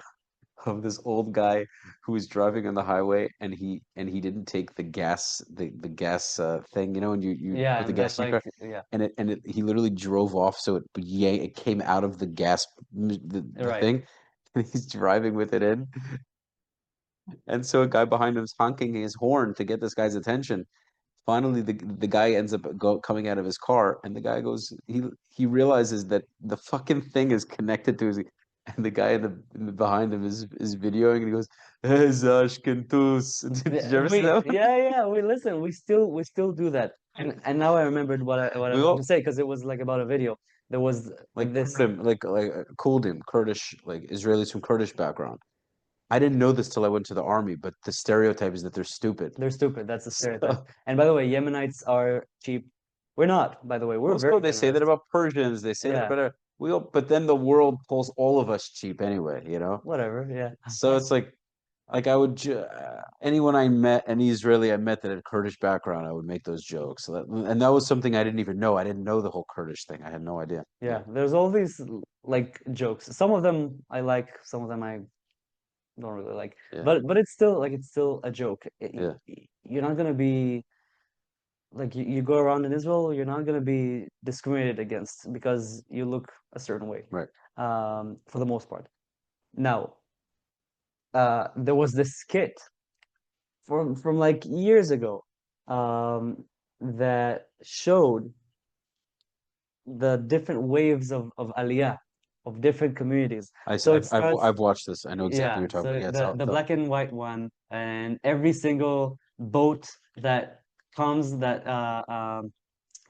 of this old guy who was driving on the highway, and he didn't take the gas thing, and you Yeah, put the and then gas in your like car, yeah, and he literally drove off, so it came out of the gas, the right. thing, and he's driving with it in, and so a guy behind him is honking his horn to get this guy's attention. Finally, the guy ends up coming out of his car, and the guy goes, he realizes that the fucking thing is connected to his, and the guy behind him is videoing, and he goes, "Hey, Ashkentus." Did you ever see that one? Yeah, we still do that. And now I remembered what I We was going to all say because it was like about a video. There was like this. Kurdim, Kurdim, Kurdish, like Israelis from Kurdish background. I didn't know this till I went to the army, but the stereotype is that they're stupid. They're stupid. That's a stereotype. So And by the way, Yemenites are cheap. We're not, by the way. We're Also, very they say that generous. about Persians. They say that Yeah, about but then the world pulls all of us cheap anyway, you know? whatever. Yeah. So it's like I would anyone I met, any Israeli I met that had Kurdish background, I would make those jokes. And that was something I didn't even know. I didn't know the whole Kurdish thing. I had no idea. Yeah, there's all these like jokes. Some of them I like, some of them I don't really like. Yeah, But it's still a joke. yeah, You're not gonna be like you go around in Israel, you're not gonna be discriminated against because you look a certain way, right. for the most part. Now, there was this skit from like years ago, that showed the different waves of aliyah of different communities. So it starts, I've watched this. I know exactly what yeah, you're talking so about. Yeah, the black and white one, and every single boat that comes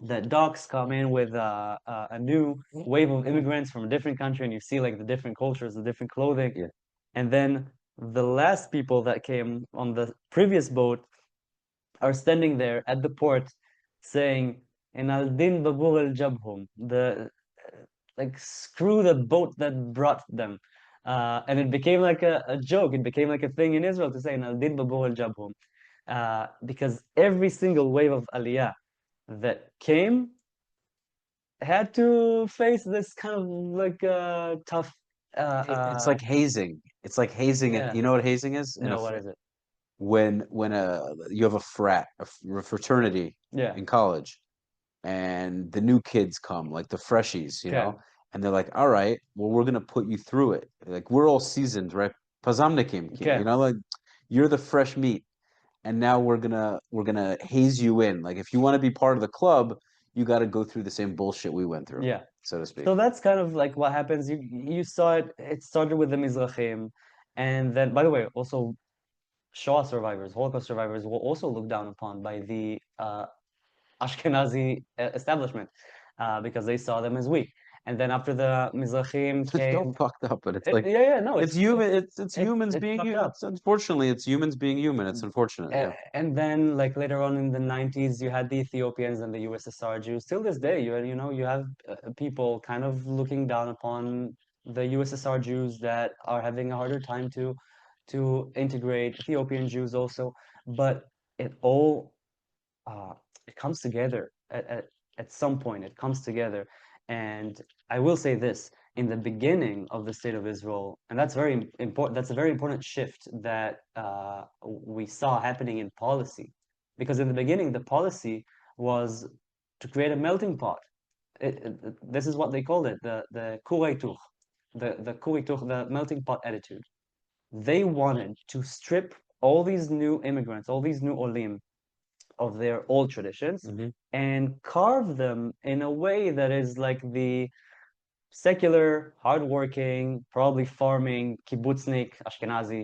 that docks come in with a new wave of immigrants from a different country, and you see like the different cultures, the different clothing, yeah. and then the last people that came on the previous boat are standing there at the port saying, "In al din babur al jabhum," the like screw the boat that brought them. And it became like a joke. It became like a thing in Israel to say, "In al din babur al jabhum," because every single wave of aliyah that came had to face this kind of like tough. It's like hazing. It's like hazing. Yeah. You know what hazing is? No, what is it? When you have a frat, a fraternity Yeah. in college, and the new kids come, like the freshies, Okay. and they're like, "All right, well, we're gonna put you through it. Like we're all seasoned, right? Pazamnikim, Okay. like you're the fresh meat, and now we're gonna haze you in. Like if you want to be part of the club, you got to go through the same bullshit we went through, Yeah. so to speak." So that's kind of like what happens. You saw it. It started with the Mizrahim, and then, by the way, also Shoah survivors, Holocaust survivors were also looked down upon by the Ashkenazi establishment, because they saw them as weak. And then after the Mizrahim It's so came, fucked up, but it's like yeah, yeah, no, it's human. It's it's humans it's being fucked up. It's unfortunately it's humans being human. It's unfortunate. Yeah. And then, like later on in the 90s, you had the Ethiopians and the USSR Jews. Till this day, you have people kind of looking down upon the USSR Jews that are having a harder time to integrate Ethiopian Jews also. But it all uh, it comes together at some point. It comes together, and I will say this: in the beginning of the state of Israel, and that's very important. That's a very important shift that we saw happening in policy, because in the beginning, the policy was to create a melting pot. This is what they called it: the kureituch, the kureituch, the melting pot attitude. They wanted to strip all these new immigrants, all these new olim, of their old traditions Hmm. and carve them in a way that is like the secular, hardworking, probably farming, kibbutznik, Ashkenazi,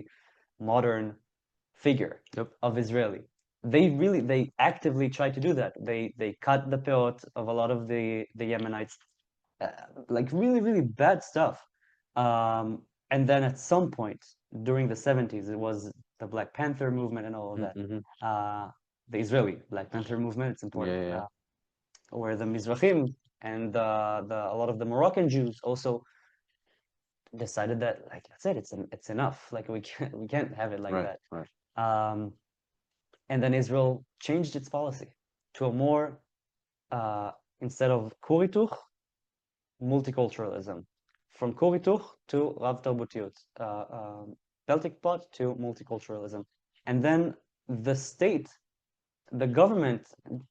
modern figure Yep. of Israeli. They actively try to do that. They cut the peot of a lot of the Yemenites, uh, like really bad stuff. And then at some point during the 70s, it was the Black Panther movement and all of that. Mm-hmm. The Israeli Black Panther movement, it's Yeah, important, yeah, yeah. where the Mizrahim and a lot of the Moroccan Jews also decided that, like I said, it's enough. Like we can't have it like Right, that. right. Um, and then Israel changed its policy to a more, uh, instead of kurituch, multiculturalism. From kurituch to Rav Tarbutiyut, Celtic pot to multiculturalism. And then the state, the government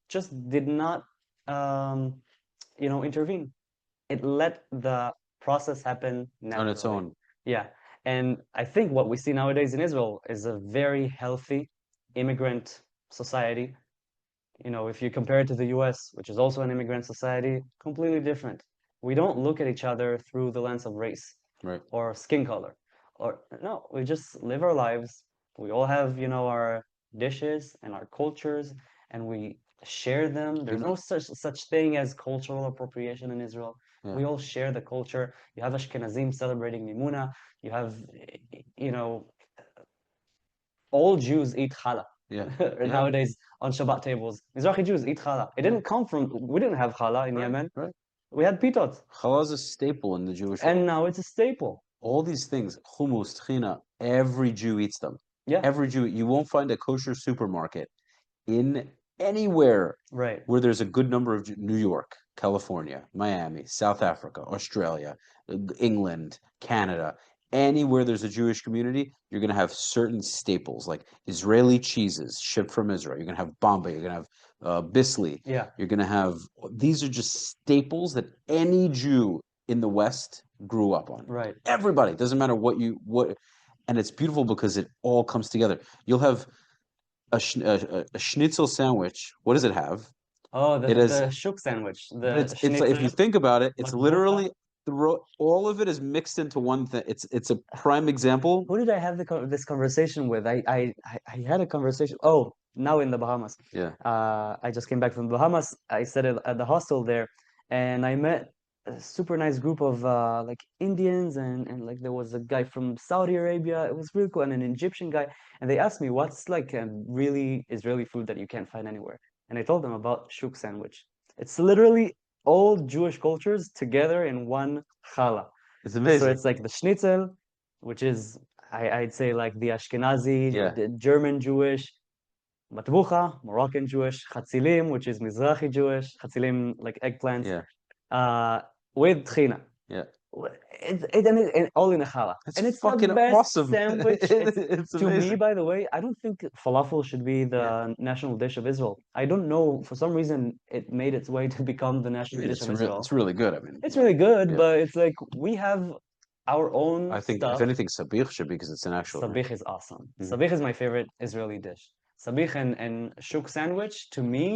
just did not, um, intervene. It let the process happen On its naturally. own. Yeah. And I think what we see nowadays in Israel is a very healthy immigrant society. If you compare it to the US, which is also an immigrant society, completely different. We don't look at each other through the lens of race Right. or skin color. Or no, we just live our lives. We all have, our dishes and our cultures, and we share them. You There's know, no such thing as cultural appropriation in Israel. yeah. We all share the culture. You have Ashkenazim celebrating Mimuna. You have, all Jews eat challah. Yeah. Or Yeah. nowadays on Shabbat tables. Mizrahi Jews eat challah. It didn't come from, we didn't have challah in Right, Yemen. right. We had pitot. Challah is a staple in the Jewish world. And now it's a staple. All these things, hummus, tchina, every Jew eats them. Yeah. Every Jew, you won't find a kosher supermarket in anywhere Right. where there's a good number of New York, California, Miami, South Africa, Australia, England, Canada, anywhere there's a Jewish community, you're going to have certain staples like Israeli cheeses shipped from Israel. You're going to have Bombay. You're going to have Bisley. Yeah. You're going to have, these are just staples that any Jew in the West grew up on. Right. Everybody, doesn't matter what, and it's beautiful because it all comes together. You'll have a schnitzel sandwich. What does it have? Oh, It has, the shuk sandwich, but the it's like if you schnitzel, think about it, it's matbucha. literally all of it is mixed into one thing. It's a prime example. Who did I have this conversation with? I had a conversation. Oh, now in the Bahamas. Yeah, I just came back from the Bahamas. I stayed at the hostel there, and I met a super nice group of like Indians and like there was a guy from Saudi Arabia. It was really cool, and an Egyptian guy. And they asked me what's like a really Israeli food that you can't find anywhere. And I told them about shuk sandwich. It's literally all Jewish cultures together in one challah. it's So amazing. it's like the schnitzel, which is I'd say like the Ashkenazi, Yeah. the German Jewish, matbucha, Moroccan Jewish, chatzilim, which is Mizrahi Jewish, chatzilim like eggplants, Yeah, with tchina. yeah. And all in a challah. It's And it's the fucking best awesome. sandwich. It's To me, amazing. by the way, I don't think falafel should be the Yeah. national dish of Israel. I don't know, for some reason, it made its way to become the I national mean, dish of Israel. it's really good. I mean, It's really good, yeah. but it's like we have our own I think if stuff. anything, sabich should be because it's an actual. Sabich is awesome. Mhm. Sabich is my favorite Israeli dish. Sabich and shuk sandwich, to me,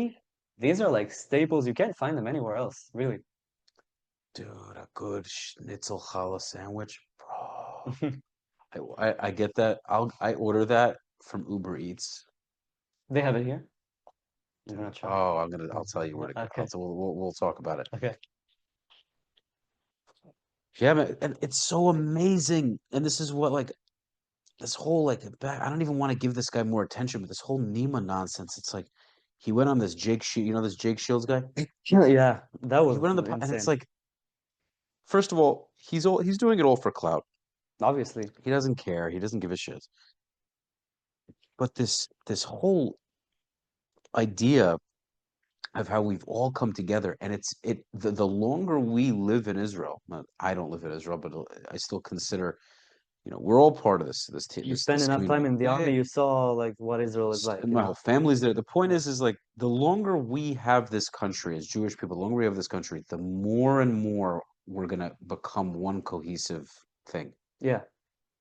these are like staples. You can't find them anywhere else, really. Dude, a good schnitzel challah sandwich, bro. I get that. I order that from Uber Eats. They have it here. I'm Dude, gonna try. oh, I'll tell you where to go. Okay. We'll talk about it. Okay. Yeah, man, and it's so amazing. And this is what like this whole like I don't even want to give this guy more attention, but this whole Nima nonsense. It's like he went on this this Jake Shields guy. Yeah, that He was went on and it's insane. like, first of all, he's doing it all for clout. Obviously. He doesn't care. He doesn't give a shit. But this whole idea of how we've all come together, and the longer we live in Israel. I don't live in Israel, but I still consider, we're all part of this You spend this enough time community. in the Yeah, army, you saw like what Israel is like, and you my know? whole family's there. The point Yeah. is like the longer we have this country as Jewish people, the longer we have this country, the more and more we're gonna become one cohesive thing. Yeah.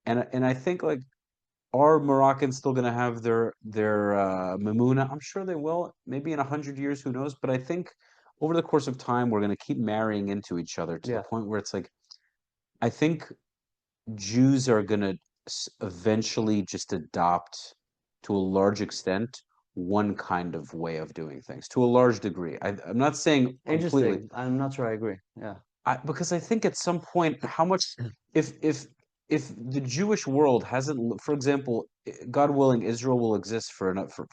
And I think like, are Moroccans still gonna have their Mamuna? I'm sure they will. Maybe in 100 years, who knows? But I think over the course of time, we're gonna keep marrying into each other to the Yeah. point where it's like, I think Jews are going to eventually just adopt, to a large extent, one kind of way of doing things, to a large degree. I'm not saying completely, Interesting. I'm not sure I agree. Yeah. because I think at some point, how much, if if if the Jewish world hasn't, for example, God willing, Israel will exist for enough for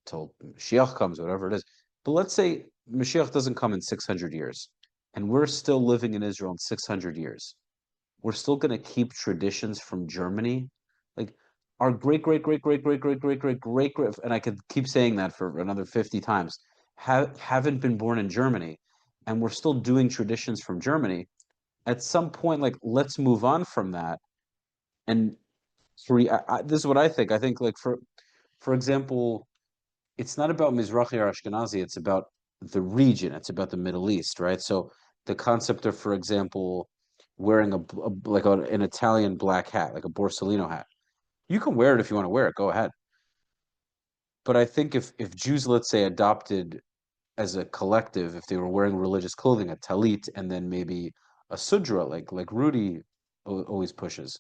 till Mashiach comes, whatever it is. But let's say Mashiach doesn't come in 600 years, and we're still living in Israel in 600 years, we're still going to keep traditions from Germany. Like our great, great, great, great, great, great, great, great, great, great, and I could keep saying that for another 50 times, haven't been born in Germany, and we're still doing traditions from Germany. At some point, like, let's move on from that. And this is what I think. I think, like, for example, it's not about Mizrahi or Ashkenazi. It's about the region. It's about the Middle East, right? So the concept of, for example, wearing an Italian black hat, like a Borsellino hat. You can wear it if you want to wear it. Go ahead. But I think if Jews, let's say, adopted as a collective, if they were wearing religious clothing, a talit, and then maybe a sudra, like Rudy always pushes,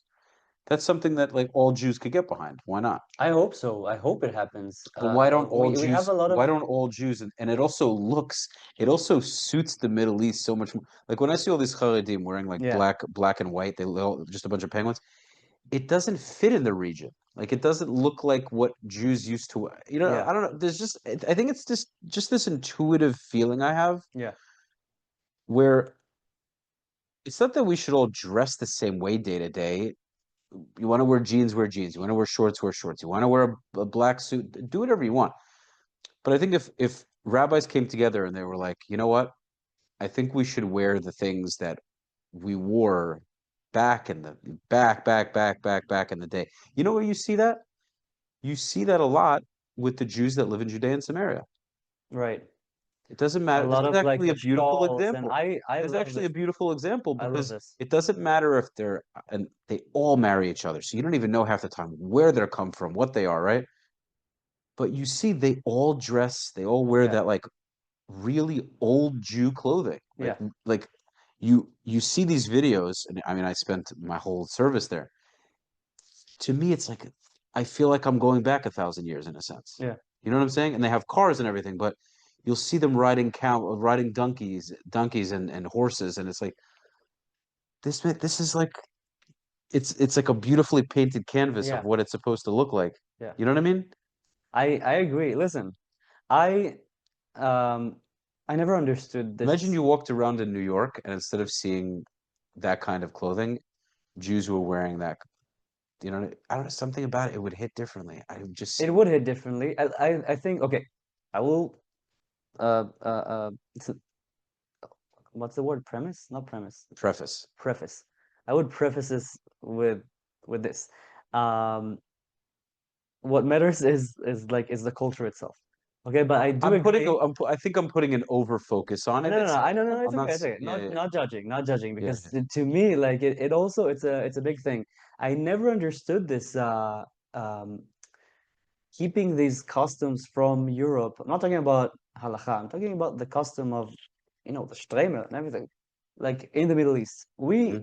that's something that like all Jews could get behind. Why not? I hope so. I hope it happens. But why don't all We have Jews? a lot of Why don't all Jews? And it also suits the Middle East so much more. Like when I see all these Haredim wearing like yeah. black and white, just a bunch of penguins. It doesn't fit in the region. Like it doesn't look like what Jews used to wear. You know, Yeah. I don't know. There's just I think it's just this intuitive feeling I have Yeah. where it's not that we should all dress the same way day to day. You want to wear jeans, wear jeans. You want to wear shorts. You want to wear a black suit, do whatever you want. But I think if rabbis came together and they were like, you know what? I think we should wear the things that we wore back in the back in the day. You know where you see that? You see that a lot with the Jews that live in Judea and Samaria. Right. It doesn't A matter. This lot is of like actually the a beautiful shawls, and example. I It's love actually this. a beautiful example I love because this. it doesn't matter if they're and they all marry each other. So you don't even know half the time where they're come from, what they are, right? But you see they all dress, they all wear Yeah. that like really old Jew clothing. Yeah. Like you see these videos, and I mean I spent my whole service there. To me, it's like I feel like I'm going back 1,000 years in a sense. Yeah. You know what I'm saying? And they have cars and everything, but you'll see them riding donkeys and horses, and it's like this is like it's like a beautifully painted canvas of Yeah. what it's supposed to look like. Yeah. You know what I mean? I agree. Listen, I um I never understood Imagine this. you walked around in New York and instead of seeing that kind of clothing, Jews were wearing that. You know, I don't know, something about it would hit differently. I would just It see would hit differently. I think okay. I will it's what's the word? Premise? Not premise. preface. Preface. I would preface this with this. Um what matters is the culture itself. Okay, but I do agree. I think I'm putting an over focus on it. No, no, no. It's I no, no, no, I'm it's not okay. It's okay. yeah, Not judging, not judging, yeah, because to me, like it also it's a big thing. I never understood this um keeping these customs from Europe. I'm not talking about halakha. I'm talking about the custom of, the shtreime and everything, like in the Middle East. yeah.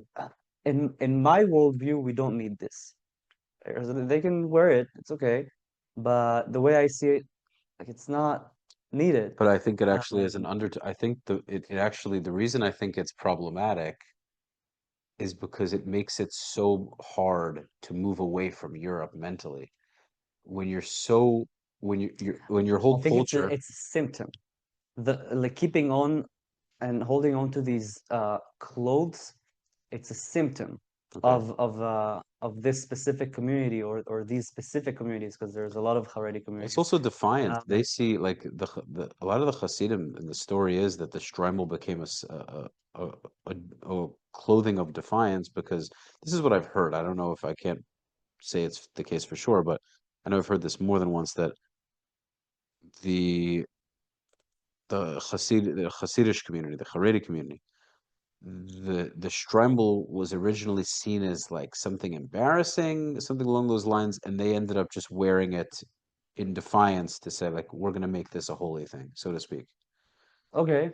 In my worldview, we don't need this. They can wear it. It's okay, but the way I see it, like it's not needed. But I think it actually is an Um, under. I think it actually the reason I think it's problematic is because it makes it so hard to move away from Europe mentally. When you're so when your I whole think culture, it's a symptom. The like keeping on and holding on to these clothes, it's a symptom okay, of this specific community or these specific communities, because there's a lot of Haredi it's communities. also defiance. They Um, see like a lot of the Hasidim, and the story is that the Shtreimel became a clothing of defiance because this is what I've heard. I don't know if I can't say it's the case for sure, but I know I've heard this more than once that the the Hasidic community, the Haredi community, the Stremble was originally seen as like something embarrassing, something along those lines, and they ended up just wearing it in defiance to say like we're gonna make this a holy thing, so to speak. okay,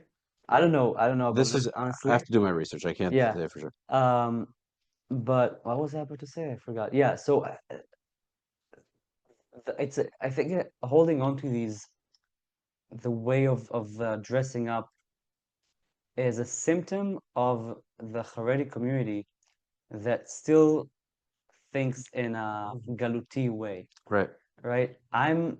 I don't know about This this, is I have honestly. to do my research. I can't Yeah. say for sure. Um, but what was I about to say? I forgot. Yeah. So I think holding on to the way of dressing up is a symptom of the Haredi community that still thinks in a Galuti way, Right, right? I'm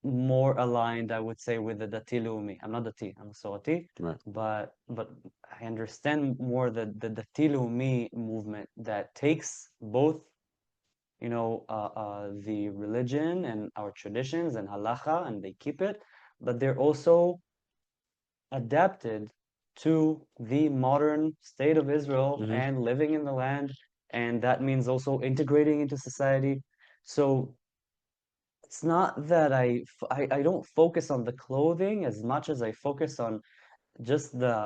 more aligned, I would say, with the Dati Leumi. I'm not Dati, I'm Sorati, right. but I understand more the Dati Leumi movement that takes both, the religion and our traditions and halacha, and they keep it, but they're also adapted to the modern state of Israel Hmm. and living in the land, and that means also integrating into society. So it's not that I don't focus on the clothing as much as I focus on just the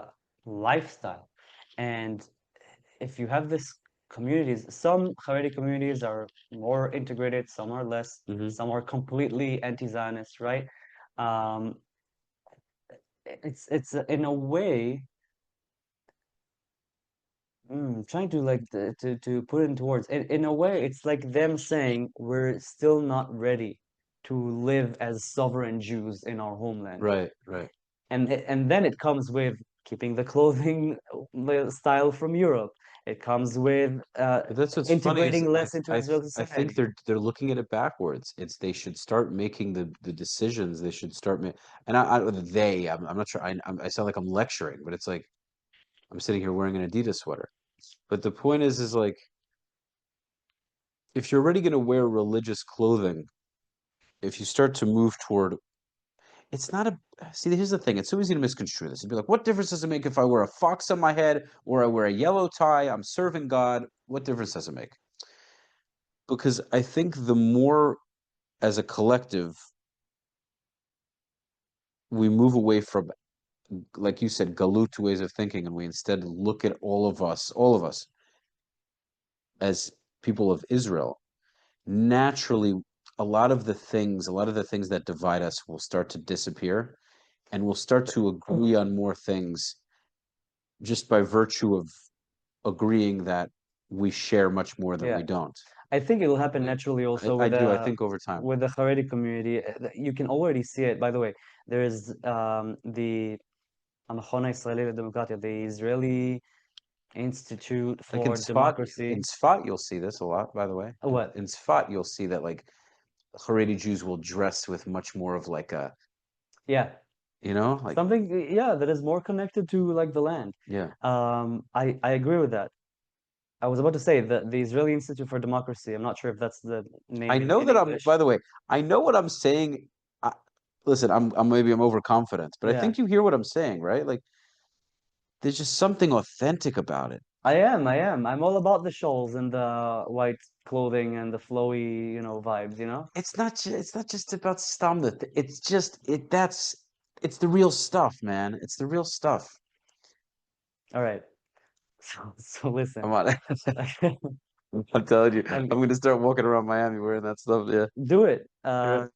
lifestyle. And if you have this communities, some Haredi communities are more integrated, some are less, Hmm. some are completely anti-Zionist, right? Um, it's in a way, trying to like to put it into words. In a way, it's like them saying we're still not ready to live as sovereign Jews in our homeland. Right, right. And then it comes with keeping the clothing style from Europe It comes with But that's what's funny is integrating less into Israeli I think society. they're looking at it backwards. It's they should start making the decisions. They should start and I'm not sure I sound like I'm lecturing, but it's like I'm sitting here wearing an Adidas sweater. But the point is like if you're already going to wear religious clothing, if you start to move toward it's not a see here's the thing, it's so easy to misconstrue this and be like, what difference does it make if I wear a fox on my head or I wear a yellow tie? I'm serving God. What difference does it make? Because I think the more as a collective we move away from, like you said, galut ways of thinking, and we instead look at all of us as people of Israel, naturally a lot of the things that divide us will start to disappear, and we'll start to agree on more things just by virtue of agreeing that we share much more than Yeah. we don't. I think it will happen naturally also I do. I think over time. with the Haredi community. You can already see it. By the way, there is the המכון הישראלי לדמוקרטיה, the Israeli Institute Like for Democracy. In Sfat, you'll see this a lot, by the way. What? In Sfat, you'll see that like Haredi Jews will dress with much more of like a, Yeah, like something, yeah, that is more connected to like the land. yeah. I agree with that. I was about to say that the Israeli Institute for Democracy, I'm not sure if that's the name I know in that I'm. English. By the way, I know what I'm saying. I, listen, I'm overconfident, but I Yeah, think you hear what I'm saying, right? Like there's just something authentic about it. I am. I'm all about the shawls and the white clothing and the flowy, vibes, It's not just about stammet. It's just it's the real stuff, man. It's the real stuff. All right. So listen. Come on. I'm telling you, I'm I'm gonna start walking around Miami wearing that stuff. Yeah. do it. Right.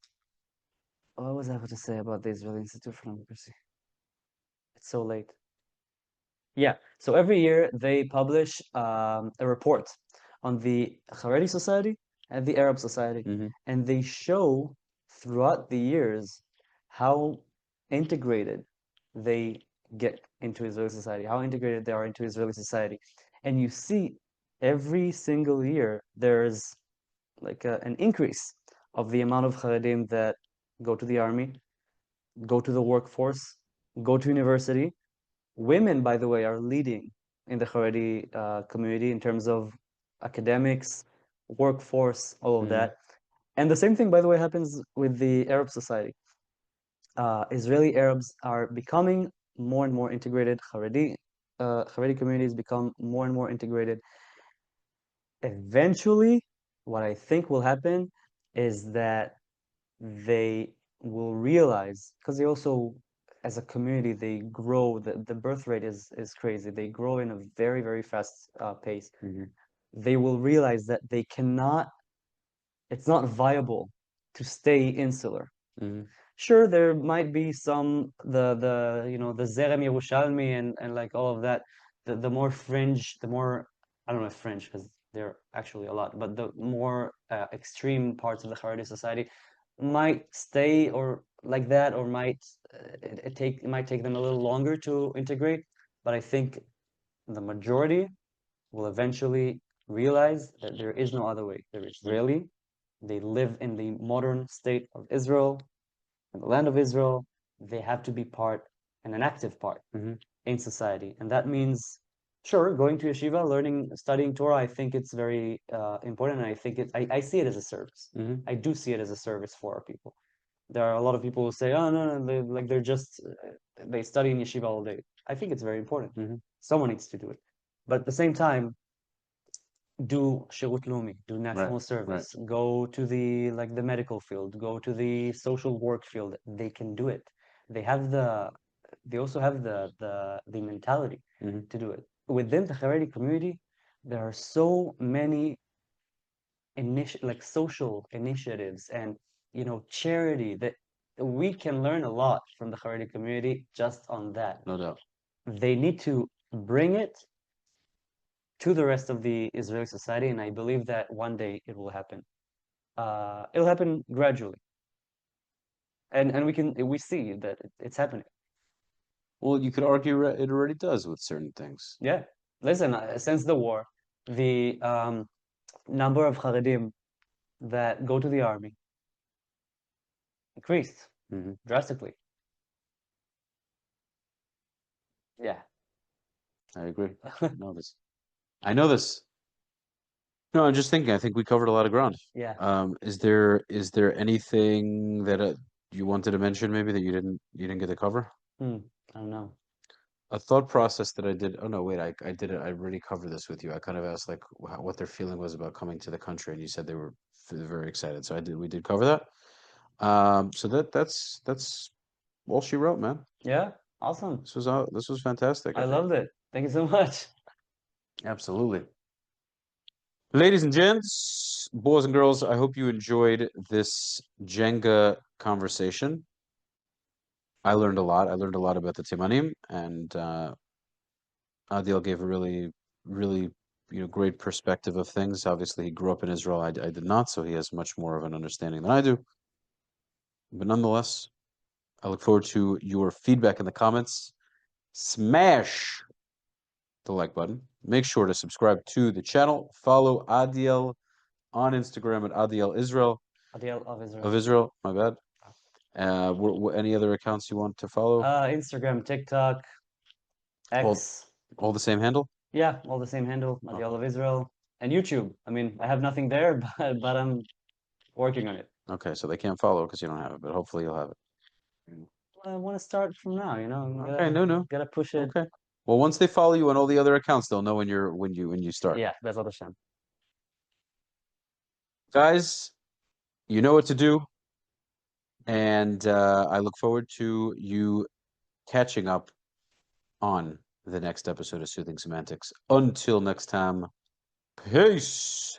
What was I about to say about the Israeli Institute for Democracy? It's so late. Yeah. So every year they publish a report on the Haredi society and the Arab society, Hmm. and they show throughout the years how integrated they get into Israeli society, how integrated they are into Israeli society. And you see every single year there's like an increase of the amount of Haredim that go to the army, go to the workforce, go to university. Women, by the way, are leading in the Haredi community in terms of academics, workforce, all of Hmm. that. And the same thing, by the way, happens with the Arab society. Israeli Arabs are becoming more and more integrated. Haredi communities become more and more integrated. Eventually, what I think will happen is that they will realize, because they also, as a community, they grow, the birth rate is crazy. They grow in a very, very fast pace. Hmm. They will realize that it's not viable to stay insular. Hmm. Sure, there might be some the Zerem Yerushalmi and like all of that, the more fringe, the more I don't know if fringe because there are actually a lot, but the more extreme parts of the Haredi society might stay or like that, or it might take them a little longer to integrate. But I think the majority will eventually realize that there is no other way. They're Israeli. They live in the modern state of Israel, in the land of Israel. They have to be part and an active part Hmm. in society. And that means, sure, going to yeshiva, learning, studying Torah, I think it's very important. And I think I see it as a service. Hmm. I do see it as a service for our people. There are a lot of people who say, oh, no, they're just, they study in yeshiva all day. I think it's very important. Hmm. Someone needs to do it. But at the same time, do shirut lumi, do Right. national Right. service, go to the medical field, go to the social work field. They can do it. They have they also have the mentality Hmm. to do it. Within the Haredi community, there are so many like social initiatives and charity that we can learn a lot from the Haredi community just on that. No doubt. They need to bring it to the rest of the Israeli society, and I believe that one day it will happen. It'll happen gradually, and we see that it's happening. Well, you could argue it already does with certain things. Yeah, listen, since the war, the number of Haredim that go to the army increased drastically. Yeah. I agree. I know this. I know this. No, I'm just thinking. I think we covered a lot of ground. Yeah. Is there anything that you wanted to mention maybe that you didn't get to cover? I don't know. A thought process that I did. Oh no, wait, I did it. I already covered this with you. I kind of asked like what their feeling was about coming to the country, and you said they were very excited. So I did. We did cover that. So that's all she wrote, man. Yeah. Awesome. This was fantastic. I I think. loved it. Thank you so much. Absolutely. Ladies and gents, boys and girls, I hope you enjoyed this Jenga conversation. I learned a lot. I learned a lot about the Timanim, and Adiel gave a really, really, great perspective of things. Obviously, he grew up in Israel. I did not, so he has much more of an understanding than I do. But nonetheless, I look forward to your feedback in the comments. Smash the like button. Make sure to subscribe to the channel. Follow Adiel on Instagram at Adiel Israel. Adiel of Israel. Of Israel, my bad. Any other accounts you want to follow? Instagram, TikTok, X. All the same handle? Yeah, all the same handle, Adiel of Israel. And YouTube. I mean, I have nothing there, but I'm working on it. Okay, so they can't follow because you don't have it, but hopefully you'll have it. I want to start from now, Okay, no. Gotta push it. Okay. Well, once they follow you on all the other accounts, they'll know when you start. Yeah, that's Hashem. Guys, you know what to do, and I look forward to you catching up on the next episode of Soothing Semantics. Until next time, peace.